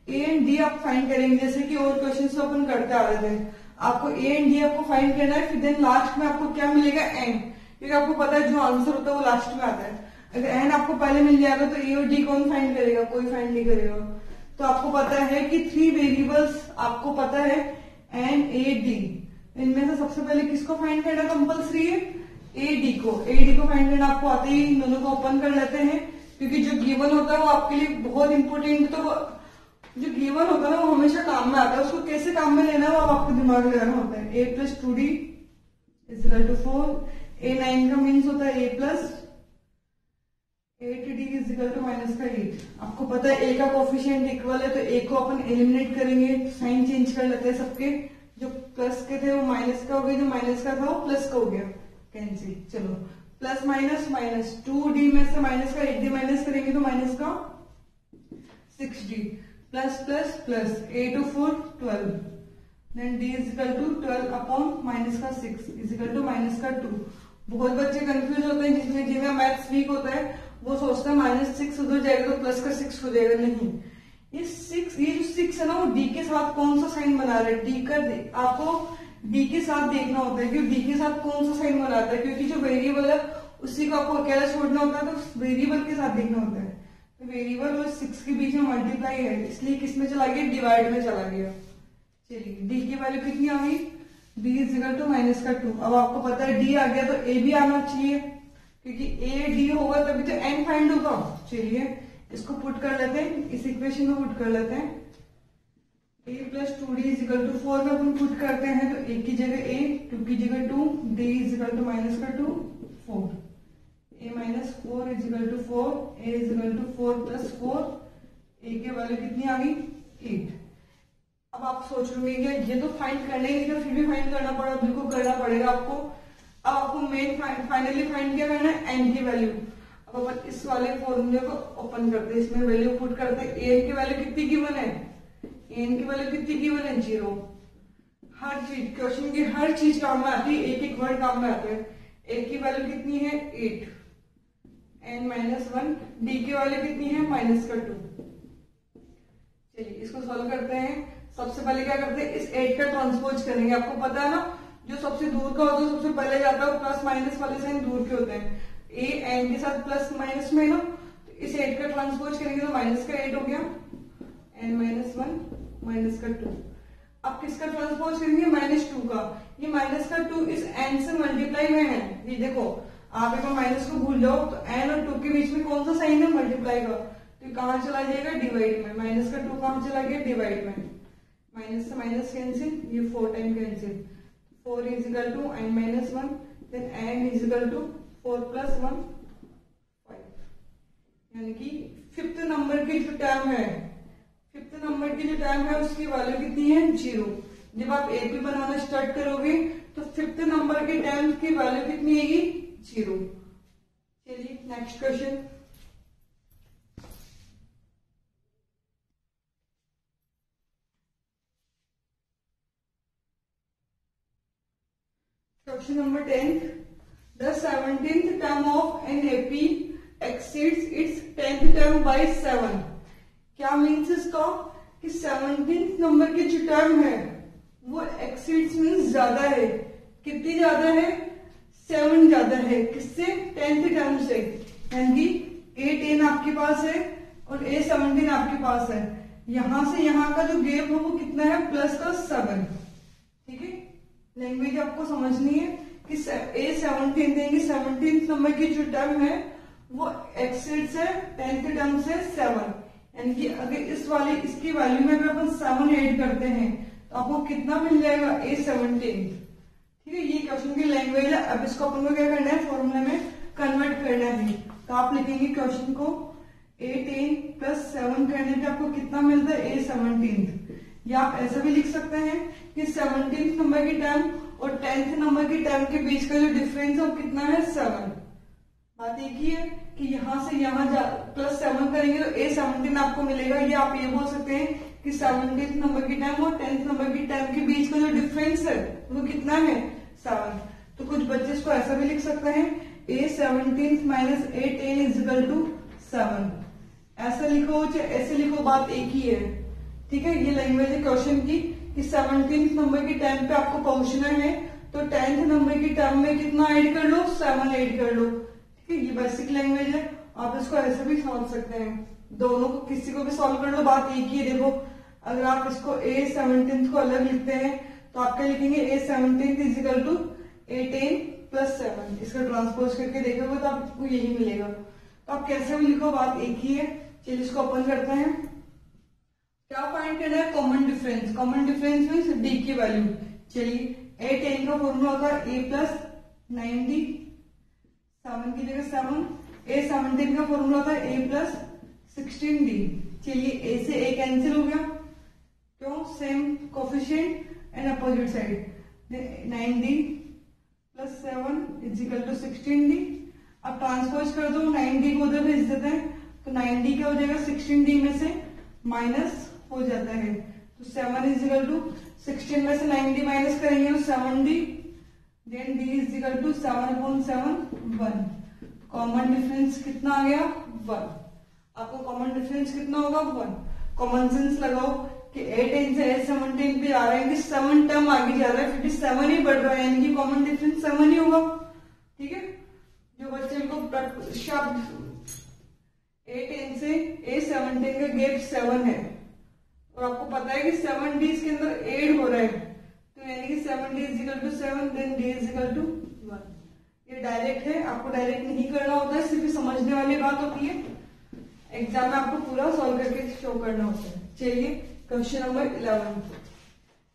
ए एंड डी आप फाइंड करेंगे, जैसे कि और क्वेश्चन तो अपन करते आ रहे थे। आपको ए एंड डी आपको फाइंड करना है, फिर देन लास्ट में आपको क्या मिलेगा, एन, क्योंकि आपको पता है जो आंसर होता है वो लास्ट में आता है। अगर एन आपको पहले मिल जाएगा तो ए और डी कौन फाइंड करेगा, कोई फाइंड नहीं करेगा। तो आपको पता है कि थ्री वेरिएबल्स आपको पता है एन ए डी, इनमें से सबसे पहले किसको फाइंड करना कंपल्सरी है, ए डी को फाइंड करना आपको आते ही दोनों को ओपन कर लेते हैं, क्योंकि जो गिवन होता है वो आपके लिए बहुत इंपॉर्टेंट। तो जो गिवन होता है ना वो हमेशा काम में आता है, उसको कैसे काम में लेना है वो आपको दिमाग में लगाना होता है। A plus two D is equal to 4, A 9 का मीन्स होता है A plus 8d is equal to minus का 8। आपको पता है ए का कोफिशिएंट इक्वल है, तो ए को अपन एलिमिनेट करेंगे, साइन चेंज कर लेते हैं सबके, जो प्लस के थे वो माइनस का हो गया, जो माइनस का था वो प्लस का हो गया, कैंसिल। चलो प्लस माइनस माइनस, 2d में से माइनस का 8d माइनस करेंगे तो माइनस का 6d, plus plus plus, 8 to 4 12, then d equal to 12 upon minus का 6 इजिकल टू माइनस का 2। बहुत बच्चे कंफ्यूज होते हैं, जिनमें मैथ्स वीक होता है वो सोचता है -6 उधर जाएगा तो प्लस का 6 हो जाएगा। नहीं, ये जो 6 है ना वो डी के साथ कौन सा साइन बना रहा है, डी का आपको डी के साथ देखना होता है कि डी के साथ कौन सा साइन बनाता है, क्योंकि जो वेरिएबल है उसी को आपको अकेला छोड़ना होता है, तो वेरिएबल के साथ देखना होता है। तो वेरिएबल और 6 के बीच में मल्टीप्लाई है, इसलिए किस में चला गया, डिवाइड में चला गया। चलिए डी की वैल्यू कितनी आ गई, डी इजिकल टू माइनस का 2। अब आपको पता है डी आ गया तो ए भी आना चाहिए, क्योंकि ए डी होगा तभी तो एन फाइंड होगा। चलिए इसको पुट कर लेते हैं, इस इक्वेशन को पुट कर लेते हैं। ए प्लस 2d इजिकल टू 4 में अपन पुट करते हैं, तो ए की जगह ए, 2 की जगह 2, डी इजिकल टू माइनस का 2 4, A minus 4 is equal to 4, A is equal to 4 plus 4, A की वैल्यू कितनी आ गई 8। अब आप सोच रहे होंगे ये तो फाइंड करने ही नहीं, फिर भी फाइंड करना पड़ा, बिल्कुल करना पड़ेगा आपको। अब आपको मेन फाइनली फाइंड क्या करना है, एन की वैल्यू। अब अपन इस वाले फॉर्मूले को ओपन करते हैं, इसमें वैल्यू पुट करते हैं। एन की वैल्यू कितनी गिवन है, एन की वैल्यू कितनी गिवन है 0। हर चीज क्वेश्चन की हर चीज काम में आती है, एक एक वर्ड काम में आता है। ए की वैल्यू कितनी है 8, एन माइनस 1, डी की वैल्यू कितनी है माइनस का 2। चलिए इसको सॉल्व करते हैं। सबसे पहले क्या करते हैं, इस 8 का ट्रांसपोज करेंगे। आपको पता है ना जो सबसे दूर का होता है सबसे पहले जाता है, प्लस माइनस वाले साइन दूर के होते हैं। ए एन के साथ प्लस माइनस में ना, तो इस 8 का ट्रांसपोज करेंगे तो माइनस का 8 हो गया, एन माइनस 1 माइनस का 2। अब किसका ट्रांसपोज करेंगे, -2 का। ये माइनस का 2 इस एन से मल्टीप्लाई में है। ये देखो आप एक बार माइनस को भूल जाओ तो एन और 2 के बीच में कौन सा साइन है, मल्टीप्लाई का, तो कहां चला जाएगा, डिवाइड में। माइनस का 2 कहां चला गया, डिवाइड में। माइनस से माइनस कैंसिल, ये 4 time cancel, 4 is equal to n minus 1, then n equal to 4 plus 1 5। यानी कि फिफ्थ नंबर की जो टर्म है, फिफ्थ नंबर की जो टर्म है उसकी वैल्यू कितनी है, 0। जब आप एपी बनाना स्टार्ट करोगे तो फिफ्थ नंबर की टर्म की वैल्यू कितनी आएगी, 0। चलिए next question. Question number 10, the 17th term of an AP exceeds its 10th term by 7। क्या मीन्स इसका कि 17th नंबर की जो टर्म है वो एक्सीड्स मीन्स ज्यादा है। कितनी ज्यादा है, 7 ज्यादा है। किससे, 10th टर्म से। यानी कि A10 आपके पास है और A17 आपके पास है। यहां से यहां का जो गैप है वो कितना है, प्लस का 7। ठीक है, लैंग्वेज आपको समझनी है कि A17 देंगे, 17th नंबर की जो टर्म है वो एक्सीड्स है 10th टर्म से 7। यानी कि अगर इसकी वैल्यू में अगर अपन 7 ऐड करते हैं तो आपको कितना मिल जाएगा, A17। ठीक है, ये क्वेश्चन की लैंग्वेज है। अब इसको अपन को क्या करना है, फॉर्मूले में कन्वर्ट करना है। तो आप लिखेंगे क्वेश्चन को A10 प्लस 7 करने पे आपको कितना मिलता है, A17। या आप ऐसा भी लिख सकते हैं कि 17th नंबर की टर्म और 10th नंबर की टर्म के बीच का जो डिफरेंस है वो कितना है, 7। बात एक ही है कि यहां से यहां प्लस 7 करेंगे तो A17 आपको मिलेगा। या आप ये बोल सकते हैं कि 17th नंबर की टर्म और 10th नंबर की टर्म के बीच का जो डिफरेंस है वो कितना है, 7। तो कुछ बच्चे इसको ऐसा भी लिख सकते हैं, A17 minus A10 is equal to 7। ऐसा लिखो चाहे ऐसे लिखो, बात एक ही है। ठीक है, ये लैंग्वेज है क्वेश्चन की कि 17th नंबर की टर्म पे आपको पहुंचना है तो 10th नंबर की टर्म में कितना ऐड कर लो, 7 ऐड कर लो। ठीक है, ये बेसिक लैंग्वेज है। आप इसको ऐसे भी समझ सकते हैं, दोनों को किसी को भी सॉल्व कर लो, बात एक ही है। देखो, अगर आप इसको A17 को अलग लिखते हैं तो आप क्या लिखेंगे, A17 is equal to A10 plus 7। इसका ट्रांसपोज करके देखोगे तो आपको यही मिलेगा। तो आप कैसे भी लिखो, बात एक ही है। चलिए इसको ओपन करते हैं। क्या फाइंड करना है, common difference. Common difference means D की वैल्यू। चलिए A10 का फॉर्मूला होता है A प्लस 9D, 7 की जगह 7। A17 का फॉर्मूला होता है A प्लस 16D। चलिए A से A कैंसिल हो गया, क्यों, same coefficient and opposite side. 9D plus 7 is equal to 16D। अब ट्रांसपोज कर दो, 9D को उधर भेज देते हैं तो 9D क्या हो जाएगा, 16D में से माइनस हो जाता है। तो 7 इज इक्वल टू 16 में से 9D माइनस करेंगे तो 7D, then D is equal to 7/7 1। Common difference कितना आ गया, 1। आपको कॉमन डिफरेंस कितना होगा, 1। कॉमन सेंस लगाओ कि A10 से A17 पे आ रहे हैं कि 7 टर्म आगे जा रहा है, फिर भी 7 ही बढ़ रहा है, यानी कि कॉमन डिफरेंस 7 ही होगा। ठीक है, जो बच्चे को शब्द A10 से A17 का गैप 7 है और आपको पता है कि 7D इसके अंदर ऐड हो रहा है, तो यानी कि 7D is equal to 7, then D is equal to 1। ये डायरेक्ट है, आपको डायरेक्ट नहीं करना होता है, सिर्फ समझने वाली बात होती है। एग्जाम में आपको पूरा सॉल्व करके शो करना होता है। चलिए question number 11,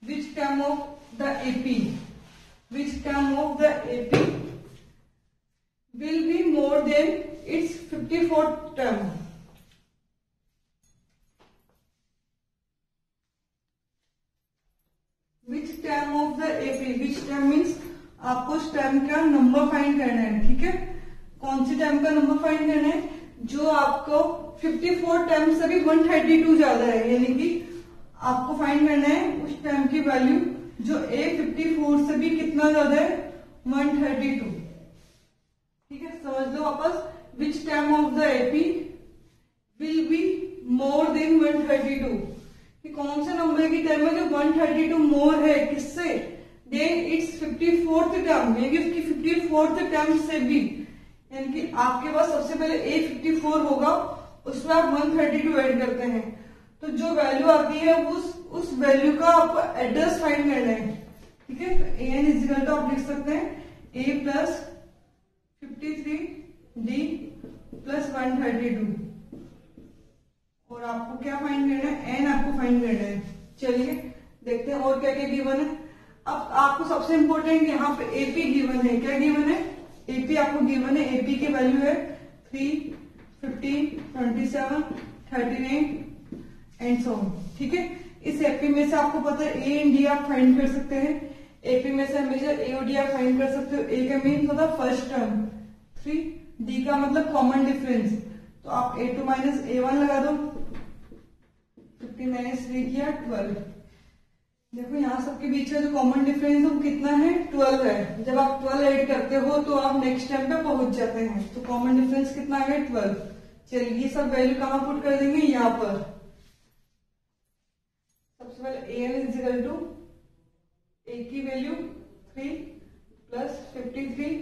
which term of the AP, which term of the AP will be more than its 54th term। Which term of the AP, which term means आपको उस टर्म का नंबर फाइंड करना है। ठीक है, कौन सी टर्म का number find करना है, जो आपको 54 टर्म से भी 132 ज्यादा है। यानी कि आपको फाइंड करना है उस टर्म की वैल्यू जो A54 से भी कितना ज्यादा है, 132। ठीक है, समझ लो वापस, विच term of the AP will be more than 132। कि कौन से नंबर की टर्म है जो 132 मोर है, किससे, देन इट्स 54th टर्म, यानी कि उसकी 54th टर्म से भी। यानी कि आपके पास सबसे पहले A54 होगा, उसमें आप 132 ऐड करते हैं तो जो वैल्यू आती है उस वैल्यू का आपको एड्रेस फाइंड करना है। ठीक है, तो an इज इक्वल टू आप लिख सकते हैं A प्लस 53D प्लस 132 और आपको क्या फाइंड करना है, एन आपको फाइंड करना है। चलिए देखते हैं और क्या क्या गिवन है। अब आपको सबसे इंपॉर्टेंट यहाँ पे एपी गिवन है। क्या गिवन है, एपी आपको गिवन है। एपी की वैल्यू है 350 15, 27, 39 एंड सो ऑन। ठीक है, इस एपी में से आपको पता है ए एंड डी आप फाइंड कर सकते हैं। एपी में से हमेशा ए और डी आप फाइंड कर सकते हो। ए का मीन होता है फर्स्ट टर्म 3, डी का मतलब कॉमन डिफरेंस, तो आप a2 माइनस a1 लगा दो। 15 माइनस 3 किया 12। देखो यहाँ सबके बीच का जो कॉमन डिफरेंस वो कितना है, 12 है। जब आप 12 ऐड करते हो तो आप नेक्स्ट टाइम पे पहुंच जाते हैं। तो कॉमन डिफरेंस कितना आ गया, 12। चलिए ये सब वैल्यू कहाँ पुट कर देंगे, यहाँ पर। सबसे पहले an is equal to a की वैल्यू 3 प्लस 53,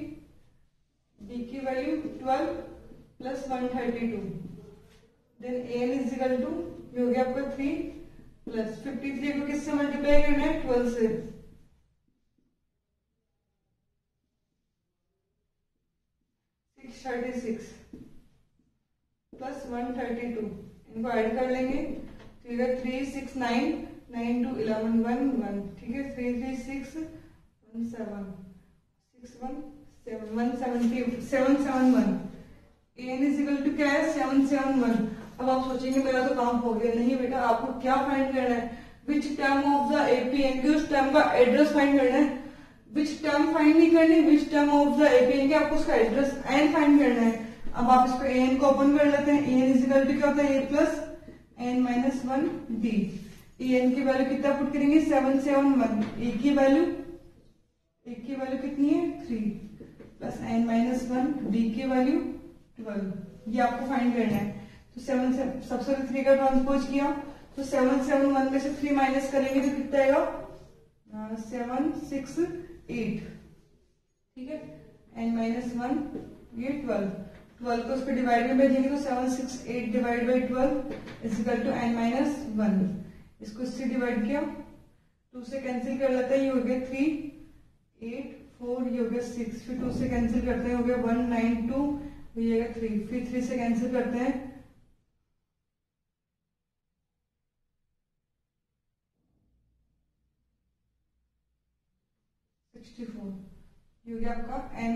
b की value 12 plus 132। Then an is equal to ये हो गया आपका 3 प्लस 53 को किससे मल्टीप्लाई करना है, 12 से। 636 प्लस 132, इनको ऐड कर लेंगे तो ये 3 6 9 9 2 11 1 1। ठीक है, 3 3 6 1 7 6 1 7 771। an इज इक्वल टू क्या है, 771। अब आप सोचेंगे मेरा तो काम हो गया। नहीं बेटा, आपको क्या फाइंड करना है, विच टर्म ऑफ द एपीएन के उस टर्म का एड्रेस फाइंड करना है। विच टर्म फाइंड नहीं करनी, विच टर्म ऑफ द एपीएन के आपको उसका एड्रेस एन फाइंड करना है। अब आप इसको एन को ओपन कर लेते हैं। एन इज इक्वल टू क्या होता है, A plus N minus 1 D. N की वैल्यू कितना पुट करेंगे, 771। ए की वैल्यू कितनी है, 3 प्लस एन माइनस 1, डी की वैल्यू 12। ये आपको फाइंड करना है। तो 7 से सबसे 3 का ट्रांसपोज किया तो 771 में से 3 माइनस करेंगे तो कितना आएगा, 7 6 8। ठीक है, एन माइनस 1 ये 12 को उसको डिवाइड में भेजेंगे तो 7 6 8 divide by 12 is equal to n minus 1। इसको इससे डिवाइड किया, 2 से कैंसिल कर लेते हैं, ये हो गया 3 8 4, ये हो गया 6, फिर 2 से कैंसिल करते हैं, हो गया 1 9 2, ये 3, फिर 3 से कैंसिल करते हैं, 64। ये हो गया आपका n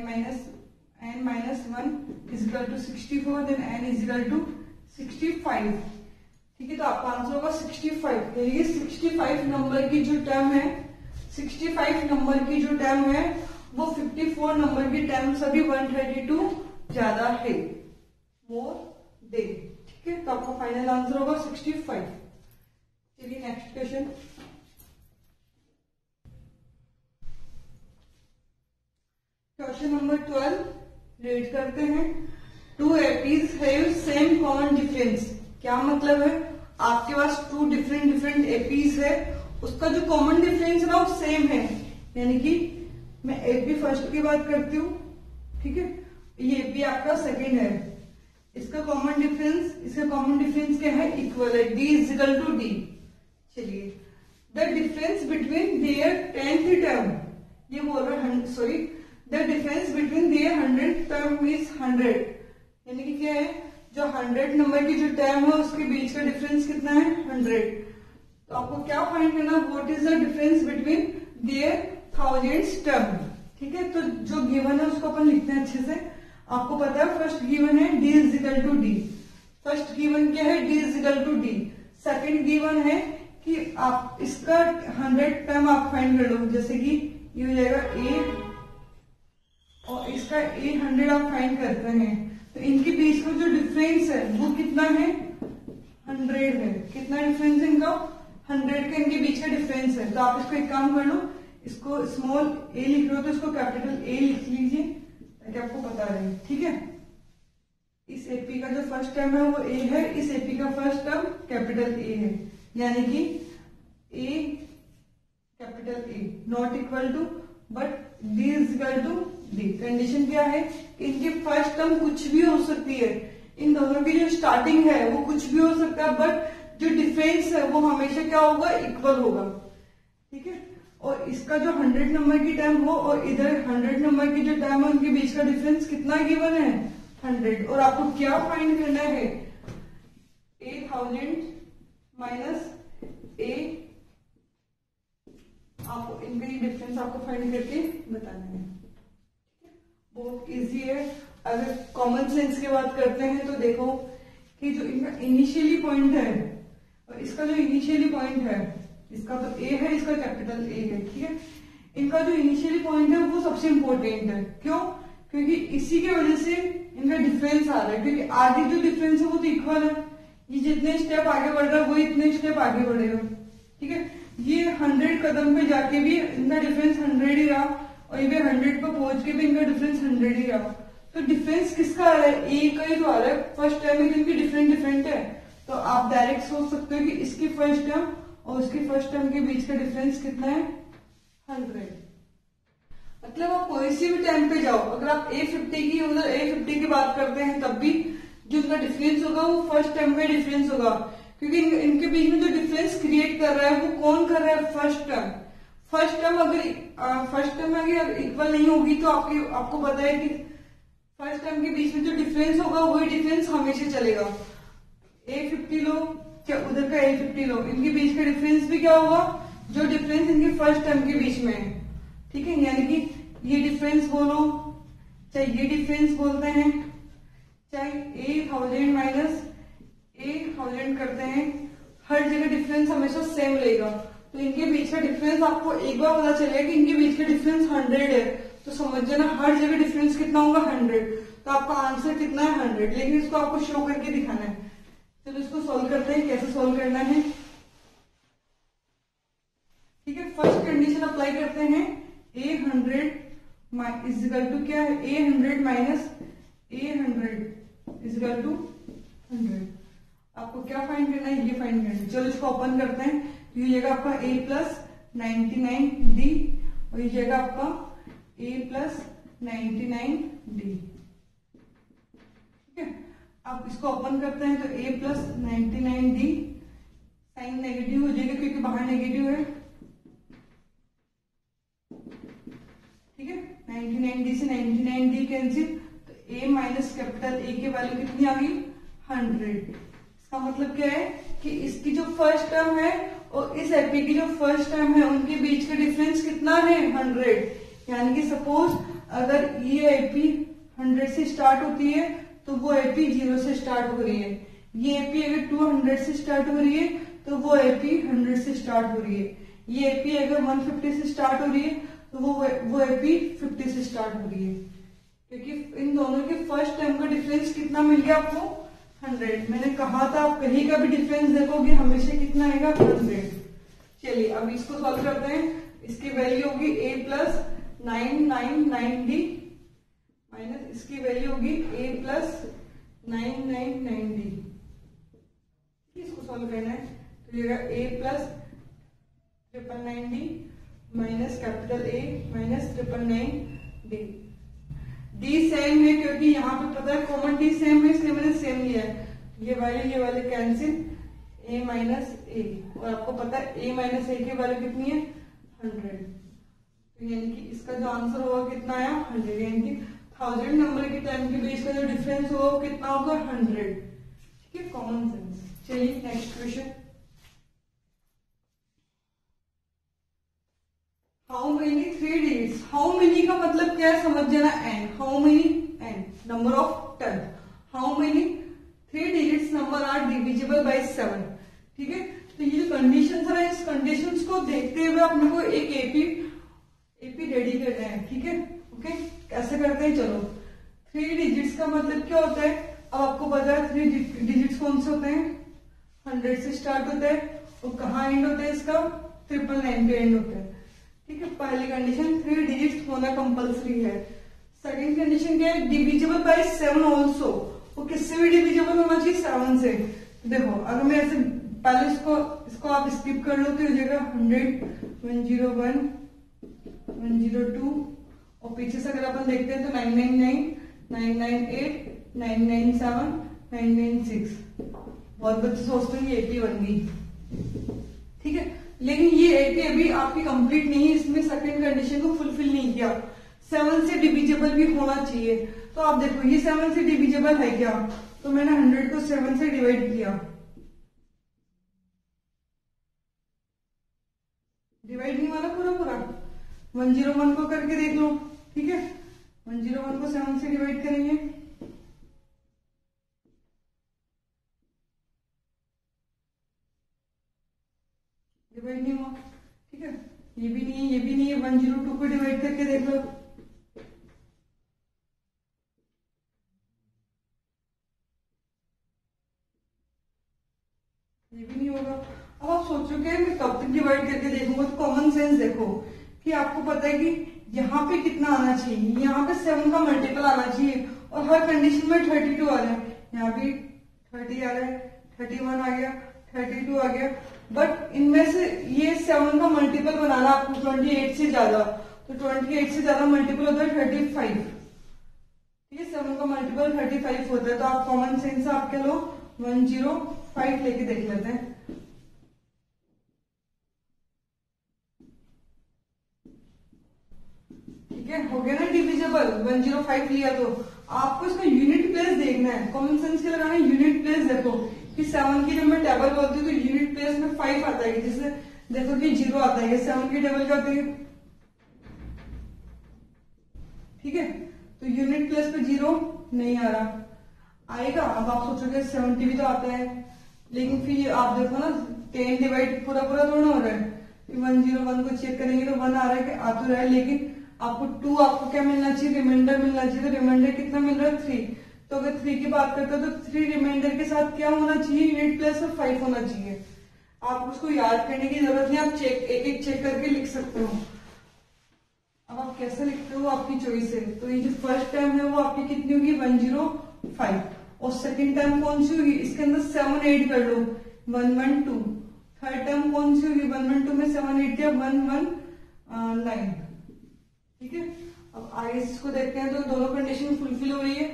minus 1 is equal to 64, then n is equal to 65। ठीक है, तो आपका आंसर होगा 65। यानी कि 65 नंबर की जो टर्म है, 65 नंबर की जो टर्म है वो 54 नंबर की टर्म से भी 132 ज्यादा है, मोर देन। ठीक है, तो आपका फाइनल आंसर होगा 65। चलिए next question. Question number 12 read करते हैं। 2 APs have same common difference. क्या मतलब है, आपके पास 2 डिफरेंट एपीज है, उसका जो कॉमन डिफरेंस है ना वो सेम है। यानी कि मैं एपी फर्स्ट की बात करती हूँ, ठीक है, ये एपी आपका सेकेंड है, इसका कॉमन डिफरेंस क्या है, इक्वल है, D is equal to D. चलिए, the difference between their 10th term, ये बोल रहा है, sorry, the difference between their 100th term is 100। यानी कि क्या है, जो 100 नंबर की जो टर्म है उसके बीच का डिफरेंस कितना है, 100। तो आपको क्या फाइंड करना, what is the difference between there 1000th term. ठीक है, तो जो गिवन है उसको अपन लिखते हैं अच्छे से। आपको पता है फर्स्ट गिवन है D is equal to D. First given क्या है, D is equal to D. Second given है कि आप इसका 100 टर्म आप फाइंड कर लो, जैसे कि ये हो जाएगा ए और इसका ए 100 आप फाइंड करते हैं, तो इनके बीच का जो डिफरेंस है वो कितना है, 100 है। कितना डिफरेंस है इनका, 100 का इनके बीच का डिफरेंस है। तो आप इसको एक काम कर लो, इसको स्मॉल ए लिख रहे हो तो इसको कैपिटल ए लिख लीजिए ताकि आपको पता रहे। ठीक है, इस एपी का जो फर्स्ट टर्म है वो ए है, इस एपी का फर्स्ट टर्म कैपिटल ए है, यानी कि A capital A not equal to but D is equal to D. Condition क्या है कि इनकी फर्स्ट टर्म कुछ भी हो सकती है, इन दोनों की जो स्टार्टिंग है वो कुछ भी हो सकता है, बट जो डिफरेंस है वो हमेशा क्या होगा, इक्वल होगा। ठीक है, और इसका जो 100 नंबर की टर्म हो और इधर 100 नंबर की जो टर्म है उनके बीच का डिफरेंस कितना गिवन है, 100। और आपको क्या फाइंड करना है, 8000 माइनस ए, आपको इनका ये डिफरेंस आपको फाइंड करके बताना है। बहुत इजी है, अगर कॉमन सेंस की बात करते हैं तो देखो कि जो इनका इनिशियली पॉइंट है और इसका जो इनिशियली पॉइंट है, इसका तो ए है, इसका कैपिटल ए है, ठीक है। इनका जो इनिशियली पॉइंट है वो सबसे इंपॉर्टेंट है। क्यों? क्योंकि इसी की वजह से इनका डिफरेंस आ रहा है, क्योंकि आगे जो डिफरेंस है वो तो इक्वल है। ये जितने स्टेप आगे बढ़ रहा है वो इतने स्टेप आगे बढ़ेगा, ठीक है। ये 100 कदम पे जाके भी इनका डिफरेंस 100 ही रहा और ये 100 पे पहुंच के भी इनका डिफरेंस 100 ही रहा। तो डिफरेंस किसका आ रहा है? ए का ही तो आ रहा है। फर्स्ट टर्म में इनकी डिफरेंट डिफरेंट है, तो आप डायरेक्ट सोच सकते हो कि इसकी फर्स्ट टर्म और उसकी फर्स्ट टर्म के बीच का डिफरेंस कितना है? 100। मतलब आप कोई सी भी टाइम पे जाओ, अगर आप A50 की बात करते हैं तब भी जो उनका डिफरेंस होगा वो फर्स्ट टर्म में डिफरेंस होगा, क्योंकि इनके बीच में जो डिफरेंस क्रिएट कर रहा है वो कौन कर रहा है? First term. फर्स्ट टर्म अगर इक्वल नहीं होगी तो आपको पता है कि फर्स्ट टर्म के बीच में जो डिफरेंस होगा वही डिफरेंस हमेशा चलेगा। A50 लो क्या उधर का A50 लो, इनके बीच का डिफरेंस भी क्या होगा? जो डिफरेंस इनके फर्स्ट टर्म के बीच में है, ठीक है। यानी कि ये डिफरेंस बोलो चाहे ये डिफरेंस बोलते हैं, चाहे A1000 माइनस A1000 करते हैं, हर जगह डिफरेंस हमेशा सेम रहेगा। तो इनके बीच का डिफरेंस आपको एक बार पता चलेगा कि इनके बीच का डिफरेंस 100 है, तो समझ जाना हर जगह डिफरेंस कितना होगा? 100। तो आपका आंसर कितना है? 100। लेकिन इसको आपको शो करके दिखाना है। चलो इसको सॉल्व करते हैं। कैसे सॉल्व करना है? ठीक है, फर्स्ट कंडीशन अप्लाई करते हैं। A100 इजिकल टू क्या है? A100 minus A100 is equal to 100। आपको क्या फाइंड करना है? ये फाइंड करना है। चलो इसको ओपन करते हैं। तो ये जाएगा आपका A प्लस 99D और ये जाएगा आपका A प्लस 99D, ठीक है। आप इसको ओपन करते हैं तो A plus 99D, sign negative हो जाएगा क्योंकि बाहर नेगेटिव है, ठीक है। 99D से 99D कैंसिल, तो A माइनस कैपिटल A की वैल्यू कितनी आ गई? 100। इसका मतलब क्या है कि इसकी जो फर्स्ट टर्म है और इस एपी की जो फर्स्ट टर्म है उनके बीच का डिफरेंस कितना है? 100। यानी कि सपोज अगर ये एपी 100 से स्टार्ट होती है तो वो एपी 0 से स्टार्ट हो रही है। ये एपी अगर 200 से स्टार्ट हो रही है तो वो एपी 100 से स्टार्ट हो रही है। ये एपी अगर 150 से स्टार्ट हो रही है तो वो एपी 50 से स्टार्ट हो रही है, क्योंकि इन दोनों के फर्स्ट टर्म का डिफरेंस कितना मिल गया आपको? 100। मैंने कहा था आप कहीं का भी डिफरेंस देखोगे हमेशा कितना आएगा? 100। चलिए अब इसको सॉल्व करते हैं। इसकी वैल्यू होगी A प्लस 999D माइनस इसकी वैल्यू होगी A प्लस 999D। इसको सॉल्व करना है तो ये A plus 999D minus capital A minus 999D। D same है क्योंकि यहाँ पे पता है कॉमन डी सेम है, इसलिए मैंने सेम लिया है। ये वाले कैंसिल, A माइनस A, और आपको पता है A माइनस A की वैल्यू कितनी है? 100। तो यानी कि इसका जो आंसर होगा कितना आया? 100। यानी कि 1000 नंबर के टाइम के बीच का जो डिफरेंस होगा वो कितना होगा? 100, ठीक है। Common sense. चलिए next question. How many 3 digits? How many का मतलब क्या है समझ जाना। N, how many, N number of 10। How many 3 digits number are divisible by 7, ठीक है। तो ये जो कंडीशन है इस कंडीशंस को देखते हुए अपने को एक एपी रेडी करना है, ठीक है। ओके, कैसे करते हैं? चलो 3 डिजिट्स का मतलब क्या होता है? अब आपको पता है 3 डिजिट्स कौन से होते हैं? 100 से स्टार्ट होता है और कहाँ एंड होता है इसका? 999 पे एंड होता है, ठीक है। पहली कंडीशन 3 डिजिट्स होना कंपलसरी है। सेकंड कंडीशन क्या है? Divisible by 7 also. वो किससे भी डिविजिबल होना चाहिए? 7 से। देखो अगर मैं ऐसे पहले इसको आप स्किप कर लो तो हो जाएगा 100, 101, 102 और पीछे से अगर अपन देखते हैं तो 999, 998, 997, 996। बहुत बच्चे सोचते हैं ये 80 बन गई, ठीक है। लेकिन ये 80 अभी आपकी कंप्लीट नहीं है, इसमें सेकंड कंडीशन को फुलफिल नहीं किया। 7 से डिविजिबल भी होना चाहिए। तो आप देखो ये 7 से डिविजिबल है क्या? तो मैंने 100 को 7 से डिवाइड किया, डिवाइड नहीं वाला पूरा 101 को करके देख लो, ठीक है। 101 को 7 से डिवाइड करेंगे डिवाइड नहीं हुआ, ठीक है, ये भी नहीं है, ये भी नहीं है, 102 को डिवाइड करके देख लो, ये भी नहीं होगा। अब आप सोचोगे मैं कब तक डिवाइड करके देखूंगा, तो कॉमन सेंस देखो कि आपको पता है कि यहाँ पे कितना आना चाहिए, यहाँ पे 7 का मल्टीपल आना चाहिए, और हर कंडीशन में 32 आ रहा है, यहाँ भी 30 आ रहा है, 31 आ गया, 32 आ गया, बट इनमें से ये 7 का मल्टीपल बनाना आपको 28 से ज्यादा, तो 28 से ज्यादा मल्टीपल होता है 35, ठीक है, 7 का मल्टीपल 35 होता है, तो आप कॉमन सेंस से आप कह लो 105 लेके देख लेते हैं। ठीक है, हो गया ना डिविजिबल, 105 लिया, तो आपको इसका यूनिट प्लेस देखना है, कॉमन सेंस के लगाना है, यूनिट प्लेस देखो कि 7 की जब मैं टेबल बोलती हूँ तो यूनिट प्लेस में 5 आता है, जिससे देखो कि 0 आता है, 7 की टेबल क्या होती है, ठीक है, तो यूनिट प्लेस पे 0 नहीं आ रहा, आएगा। अब आप सोचोगे 70 भी तो आता है, लेकिन फिर आप देखो ना 10 डिवाइड पूरा पूरा थोड़ा हो रहा है, 101 को चेक करेंगे तो 1 आ रहा है कि आ तो रहा है, लेकिन आपको 2 आपको क्या मिलना चाहिए, रिमाइंडर मिलना चाहिए, तो रिमाइंडर कितना मिल रहा है 3, तो अगर 3 की बात करते हो तो 3 रिमाइंडर के साथ क्या होना चाहिए, यूनिट प्लेस में 5 होना चाहिए। आप उसको याद करने की जरूरत नहीं, आप चेक एक एक चेक करके लिख सकते हो। अब आप कैसे लिखते हो आपकी चॉइस है, तो ये जो फर्स्ट टर्म है वो आपकी कितनी होगी 105, और सेकंड टर्म कौन सी होगी, इसके अंदर 7 ऐड कर लो 112, थर्ड टर्म कौन सी होगी 112 में 7 ऐड किया 119, ठीक है। अब आगे इसको देखते हैं, तो दोनों कंडीशन फुलफिल हो रही है,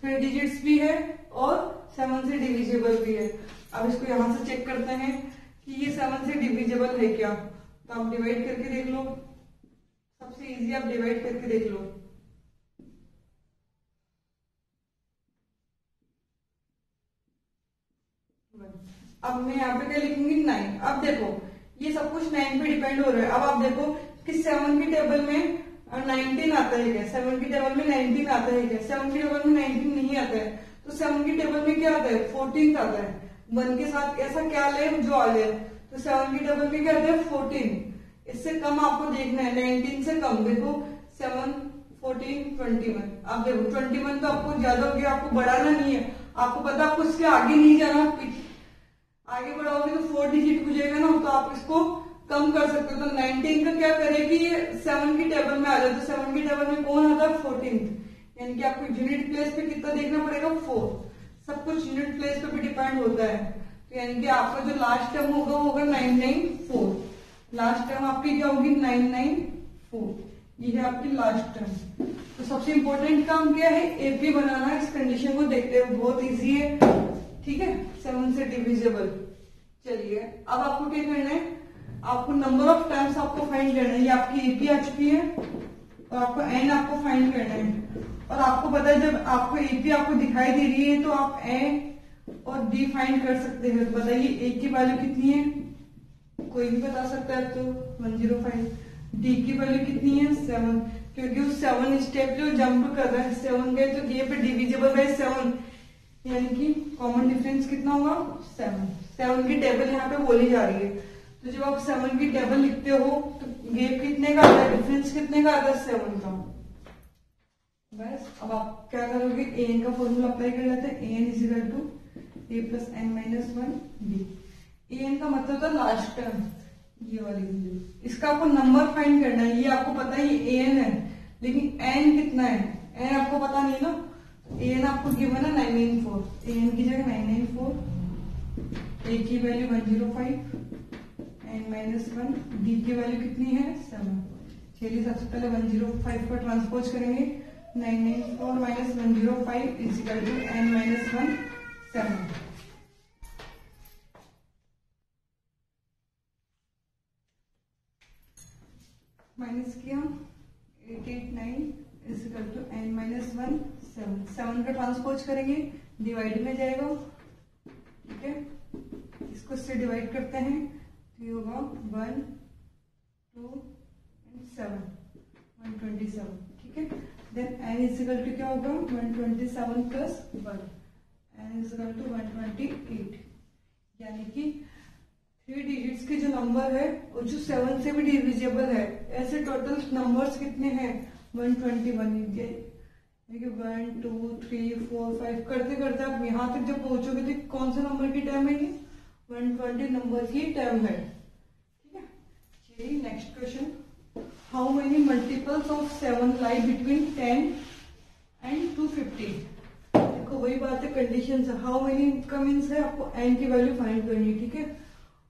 3 डिजिट्स भी है और 7 से डिविजिबल भी है। अब इसको यहां से चेक करते हैं कि ये 7 से डिविजिबल है क्या, तो आप डिवाइड करके देख लो, सबसे इजी आप डिवाइड करके देख लो, अब मैं यहाँ पे क्या लिखूंगी 9। अब देखो ये सब कुछ 9 पे डिपेंड हो रहा है। अब आप देखो कि 7 की टेबल में 19 आता है क्या, 7 की टेबल में 19 आता है क्या, 7 की टेबल में 19 नहीं आता है, तो 7 की टेबल में क्या आता है 14 आता है, 1 के साथ ऐसा क्या ले जो आ जाए, तो 7 की टेबल में क्या आता है 14, इससे कम आपको देखना है, 19 से कम, देखो 7, 14, 21, अब देखो 21 तो आपको ज्यादा हो गया, आपको बढ़ाना नहीं है, आपको पता आपको इसके आगे नहीं जाना, आगे बढ़ाओगे तो 4 डिजिट हो जाएगा ना, तो आप इसको कम कर सकते हो। तो 19 का क्या करें कि 7 की टेबल में आ जाए, तो 7 की टेबल में कौन आता है 14, यानी कि आपको यूनिट प्लेस पे कितना देखना पड़ेगा 4, सब कुछ यूनिट प्लेस पे भी डिपेंड होता है, तो यानी कि आपका जो लास्ट टर्म होगा वो होगा 994, लास्ट टर्म आपकी क्या होगी 994, ये है आपकी लास्ट टर्म। तो सबसे इंपॉर्टेंट काम क्या है, एपी बनाना, इस कंडीशन को देखते हैं, बहुत इजी है, ठीक है, 7 से डिविजिबल। चलिए अब आपको क्या करना है, आपको नंबर ऑफ टाइम्स आपको फाइंड करना है, ये आपकी एपी आ चुकी है और आपको एन आपको फाइंड करना है, और आपको पता है जब आपको एपी आपको दिखाई दे रही है तो आप ए और डी फाइंड कर सकते हैं। तो बताइए ए की वैल्यू कितनी है, कोई भी बता सकता है, तो 105, डी की वैल्यू कितनी है 7, क्योंकि उस 7 स्टेप जो जंप कर रहा है 7 गए तो ये पे डिविजिबल है 7, यानी कि कॉमन डिफरेंस कितना होगा 7 की टेबल यहाँ पे बोली जा रही है, तो जब आप 7 की टेबल लिखते हो तो गैप कितने का आता है, डिफरेंस कितने का आता है 7 का। बस अब आप क्या करोगे, एन का फॉर्मूला अप्लाई कर लेते हैं, n is equal to A plus N minus 1 D. N का मतलब था लास्ट टर्म, ये वाली वैल्यू, इसका आपको नंबर फाइंड करना है, ये आपको पता है ये एन है, लेकिन एन कितना है, एन आपको पता नहीं ना, एन आपको गिवन है 994, एन की जगह 994, ए की वैल्यू 105, एन माइनस 1, डी की वैल्यू कितनी है 7। चलिए सबसे पहले 105 को ट्रांसपोज करेंगे, 994 minus 105 is equal to n minus 1 7। Minus किया 889 is equal to n minus 1 7, 7 का ट्रांसपोज करेंगे डिवाइड में जाएगा, ठीक है, इसको इससे डिवाइड करते हैं तो ये होगा 1 2 7 127, ठीक है। Then n is equal to क्या होगा 127 plus 1, n is equal to 128, यानी कि 3 डिजिट्स के जो नंबर है और जो 7 से भी डिविजिबल है, ऐसे टोटल नंबर्स कितने हैं 121। देखिए 1 2 3 4 5 करते करते आप यहाँ तक जब पहुंचोगे तो कौन से नंबर की टर्म है ये 120 नंबर की टर्म है। ठीक है, चलिए next question. How many multiples of 7 lie between 10 and 250। देखो वही बात है, कंडीशन है हाउ मेनी का मीन्स है आपको n की वैल्यू फाइंड करनी है। ठीक है,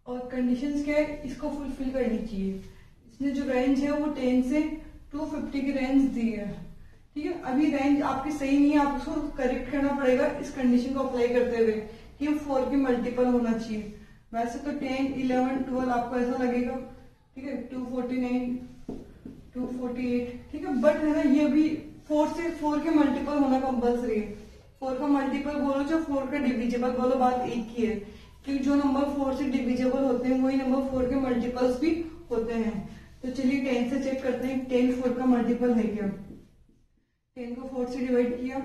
और कंडीशंस क्या है, इसको फुलफिल करनी चाहिए। इसने जो रेंज है वो 10 से 250 की रेंज दी है। ठीक है, अभी रेंज आपकी सही नहीं है, आप उसको करेक्ट करना पड़ेगा इस कंडीशन को अप्लाई करते हुए कि 4 की मल्टीपल होना चाहिए। वैसे तो 10 11 12 आपको ऐसा लगेगा। ठीक है, 249 248। ठीक है, बट है ना ये अभी 4 से 4 के मल्टीपल होना कंपल्सरी है। 4 का मल्टीपल बोलो चाहे 4 का डिविजिबल बोलो, बात एक ही है, क्योंकि जो नंबर 4 से डिविजिबल होते हैं वही नंबर 4 के मल्टीपल्स भी होते हैं। तो चलिए 10 से चेक करते हैं 10 4 का मल्टीपल है क्या। 10 को 4 से डिवाइड किया,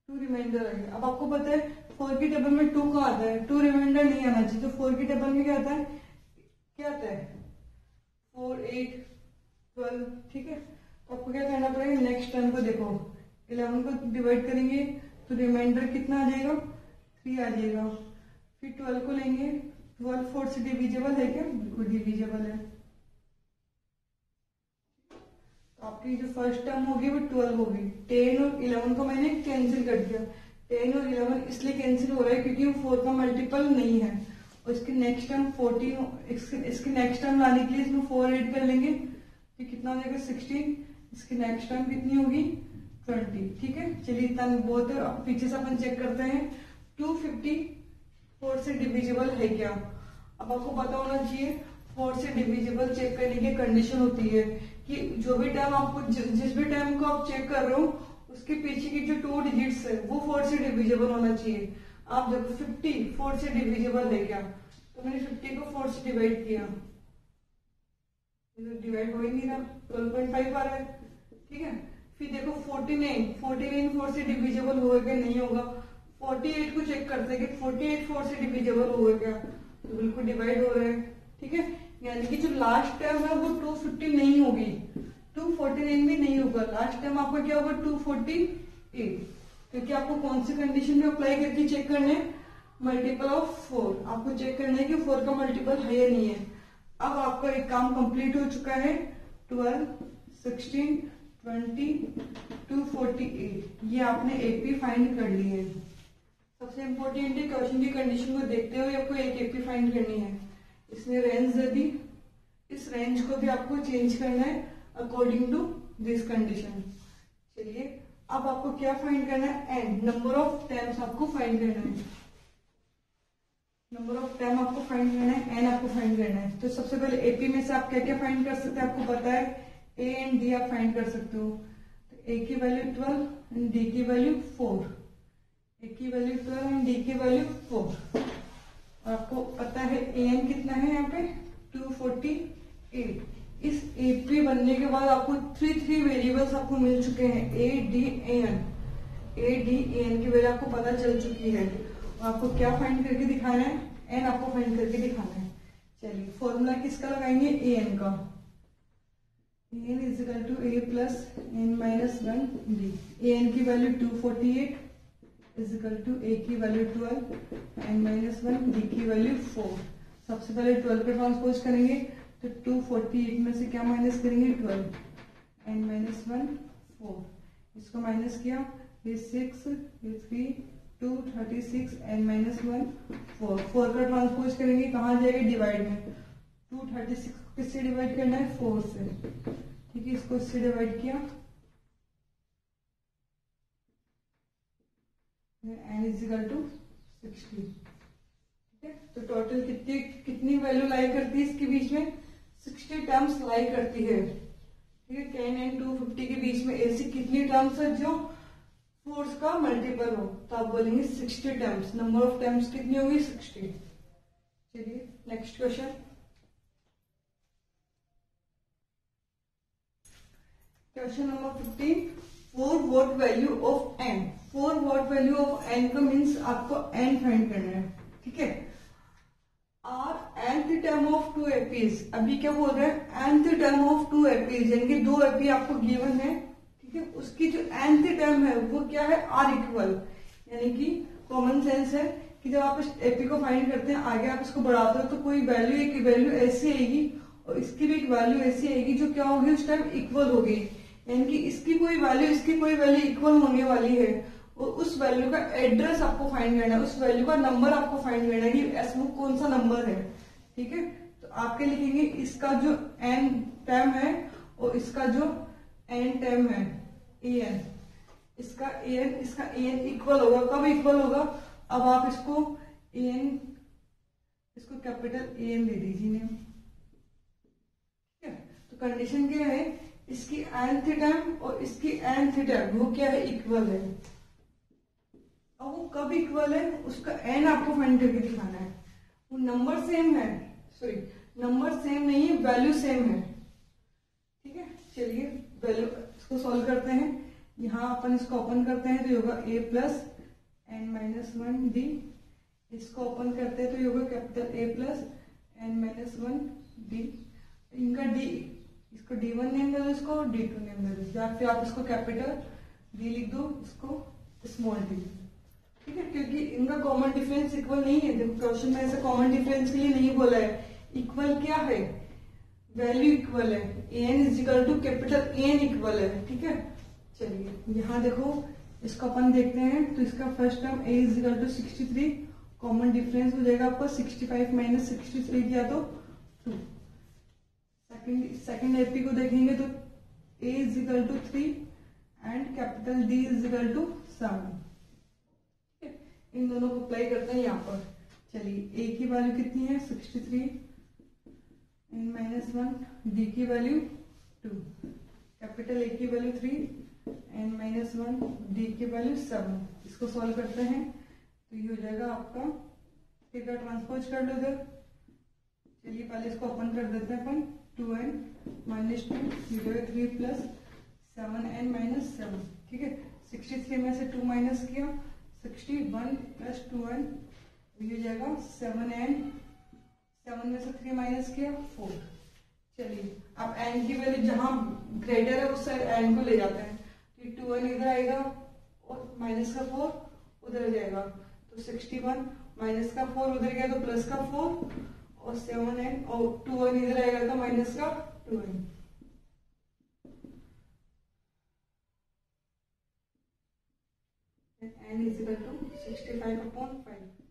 2 रिमाइंडर आ गया। अब आपको पता है 4 की टेबल में 2 का आता है, 2 रिमाइंडर नहीं आना चाहिए। तो 4 की टेबल में क्या आता है 4 8 12। ठीक है, तो आपको क्या करना पड़ेगा, नेक्स्ट टर्म को देखो, 11 को डिवाइड करेंगे तो रिमाइंडर कितना आ जाएगा 3 आ जाएगा। फिर 12 को लेंगे, 12 4 से डिविजिबल है क्या, बिल्कुल डिविजिबल है। तो आपकी जो फर्स्ट टर्म होगी वो 12 होगी। 10 और 11 को मैंने कैंसिल कर दिया। 10 और 11 इसलिए कैंसिल हो रहा है क्योंकि वो 4 का मल्टीपल नहीं है। और इसके नेक्स्ट टर्म 14, इसके नेक्स्ट टर्म लाने के लिए इसमें 4 ऐड कर लेंगे तो कितना हो जाएगा 16। इसकी नेक्स्ट टर्म कितनी होगी 20। ठीक है, चलिए इतना बहुत है। अब पीछे से अपन चेक करते हैं 250 4 से डिविजिबल है क्या। अब आपको पता होना चाहिए 4 से डिविजिबल चेक करने की कंडीशन होती है कि जो भी टर्म आपको जिस भी टर्म को आप चेक कर रहे हो उसके पीछे की जो 2 डिजिट्स है वो 4 से डिविजिबल होना चाहिए। आप देखो 50 4 से डिविजिबल है क्या, तो मैंने 50 को 4 से डिवाइड किया, डिवाइड हो ही नहीं रहा, 12.5 आ रहा है। ठीक है, फिर देखो 49 4 से डिविजिबल होगा क्या, नहीं होगा। 48 को चेक करते हैं कि 48 4 से डिविजिबल होगा क्या, तो बिल्कुल डिवाइड हो रहा है। ठीक है, यानी कि जो लास्ट टर्म है वो 250 नहीं होगी, 249 भी नहीं होगा। लास्ट टर्म आपका क्या होगा 248, क्योंकि आपको कौन सी कंडीशन में अप्लाई करके चेक करना है, मल्टीपल ऑफ 4। आपको चेक करना है कि 4 का मल्टीपल है या नहीं है। अब आपका एक काम कंप्लीट हो चुका है, 12 16 20 248, ये आपने एपी फाइंड कर ली है। सबसे इम्पोर्टेंट है क्वेश्चन की कंडीशन को देखते हुए आपको एक एपी फाइंड करनी है। इसने रेंज दे दी, इस रेंज को भी आपको चेंज करना है अकॉर्डिंग टू दिस कंडीशन। चलिए अब आपको क्या फाइंड करना है, एन नंबर ऑफ टर्म्स आपको फाइंड करना है। नंबर ऑफ टर्म आपको फाइंड करना है, एन आपको फाइंड करना है। तो सबसे पहले एपी में से आप क्या क्या फाइंड कर सकते हैं, आपको पता है ए एंड डी आप फाइंड कर सकते हो। तो ए की वैल्यू 12 एंड डी की वैल्यू 4, ए की वैल्यू 12 एंड डी की वैल्यू 4। और आपको पता है ए एन कितना है यहाँ पे 248। इस एपी बनने के बाद आपको 3 वेरिएबल्स आपको मिल चुके हैं, A D A N. A D A N की वैल्यू आपको पता चल चुकी है। और आपको क्या फाइंड करके दिखाना है, एन आपको फाइंड करके दिखाना है। चलिए फॉर्मूला किसका लगाएंगे, ए एन का। A N is equal to A plus N minus 1 D. A N की value 248 is equal to A की वैल्यू 12 एन माइनस 1 डी की वैल्यू 4। सबसे पहले 12 पे ट्रांसपोज करेंगे तो 248 में से क्या माइनस करेंगे 12 एन माइनस 1 4। इसको माइनस किया, ये 6 ये 3 2 36 एन माइनस 1 4। 4 का ट्रांसपोज करेंगे कहाँ जाएगा, डिवाइड में। 236 को किससे डिवाइड करना है, 4 से। ठीक है, इसको इससे डिवाइड किया, एन इज इक्वल टू 60। ठीक है, तो टोटल कितनी वैल्यू लाई करती है इसके बीच में, 60 टर्म्स लाई करती है। ठीक है, 10 एंड 250 के बीच में ऐसी कितनी टर्म्स है जो फोर्स का मल्टीपल हो, तो आप बोलेंगे 60 टर्म्स। नंबर ऑफ टर्म्स कितनी होगी 60। चलिए next question. Question number 15, 4 what value of n. 4 what value of n का मीन्स आपको एन फाइंड करना है। ठीक है। Are nth term of two APs, अभी क्या बोल रहे हैं, nth term of two APs, यानी कि दो एपी आपको गिवन है, ठीक है, उसकी जो nth टर्म है वो क्या है, आर इक्वल, यानी कि कॉमन सेंस है कि जब आप इस एपी को फाइंड करते हैं, आगे आप इसको बढ़ाते हो तो कोई वैल्यू, एक वैल्यू ऐसी आएगी और इसकी भी एक वैल्यू ऐसी आएगी जो क्या होगी, उस टाइम इक्वल होगी, यानी कि इसकी कोई वैल्यू इसकी कोई वैल्यू इक्वल होने वाली है, और उस वैल्यू का एड्रेस आपको फाइंड करना है, उस वैल्यू का नंबर आपको फाइंड करना है कि ऐसा कौन सा नंबर है, ठीक है। तो आपके लिखेंगे इसका जो n टर्म है और इसका जो n टर्म है an, इसका an इक्वल होगा, कब इक्वल होगा, अब आप इसको an, इसको कैपिटल an दे दीजिए नेम, ठीक है। तो कंडीशन क्या है, इसकी nth टर्म और इसकी nth टर्म वो क्या है, इक्वल है। अब वो कब इक्वल है, उसका n आपको फाइंड करके दिखाना है। वो नंबर सेम है, सॉरी नंबर सेम नहीं है, वैल्यू सेम है, ठीक है। चलिए वैल्यू इसको सॉल्व करते हैं। यहाँ अपन इसको ओपन करते हैं तो होगा a plus n minus one D, इसको ओपन करते हैं तो होगा capital A plus n minus one D, इनका d, इसको d1 नेम दे दो, इसको d2 नेम दे दो, या फिर आप इसको कैपिटल d लिख दो, इसको स्मॉल d, ठीक है, क्योंकि इनका कॉमन डिफरेंस इक्वल नहीं है। देखो क्वेश्चन में ऐसे कॉमन डिफरेंस के लिए नहीं बोला है, इक्वल क्या है, वैल्यू इक्वल है, an is equal to capital N equal है, ठीक है। चलिए यहाँ देखो इसको अपन देखते हैं, तो इसका first term a is equal to 63, common difference हो जाएगा आपका 65 माइनस 63 किया तो 2। सेकंड एपी को देखेंगे तो a is equal to 3 and capital D is equal to 7, इन दोनों को अप्लाई करते हैं यहाँ पर। चलिए a की वैल्यू कितनी है, 63 n माइनस वन, d की वैल्यू 2, कैपिटल A की value 3 n minus one, d की वैल्यू 7। इसको सॉल्व करते हैं तो ये हो जाएगा आपका, ठीक है, ट्रांसपोज कर लो इधर। चलिए पहले इसको ओपन कर देते हैं अपन, 2n minus 2, 3 plus 7n minus 7, ठीक है। 63 में से 2 माइनस किया, 61 प्लस 2n, ये हो जाएगा 7n, 7 में से 3 माइनस किया 4। चलिए अब n की वैल्यू जहां ग्रेटर है उस साइड n को ले जाते हैं, तो 2n इधर आएगा और माइनस का 4 उधर जाएगा, तो 61 माइनस का 4 उधर गया तो प्लस का 4, और 7n और 2n इधर आएगा तो माइनस का 2n। n is equal to 65/5।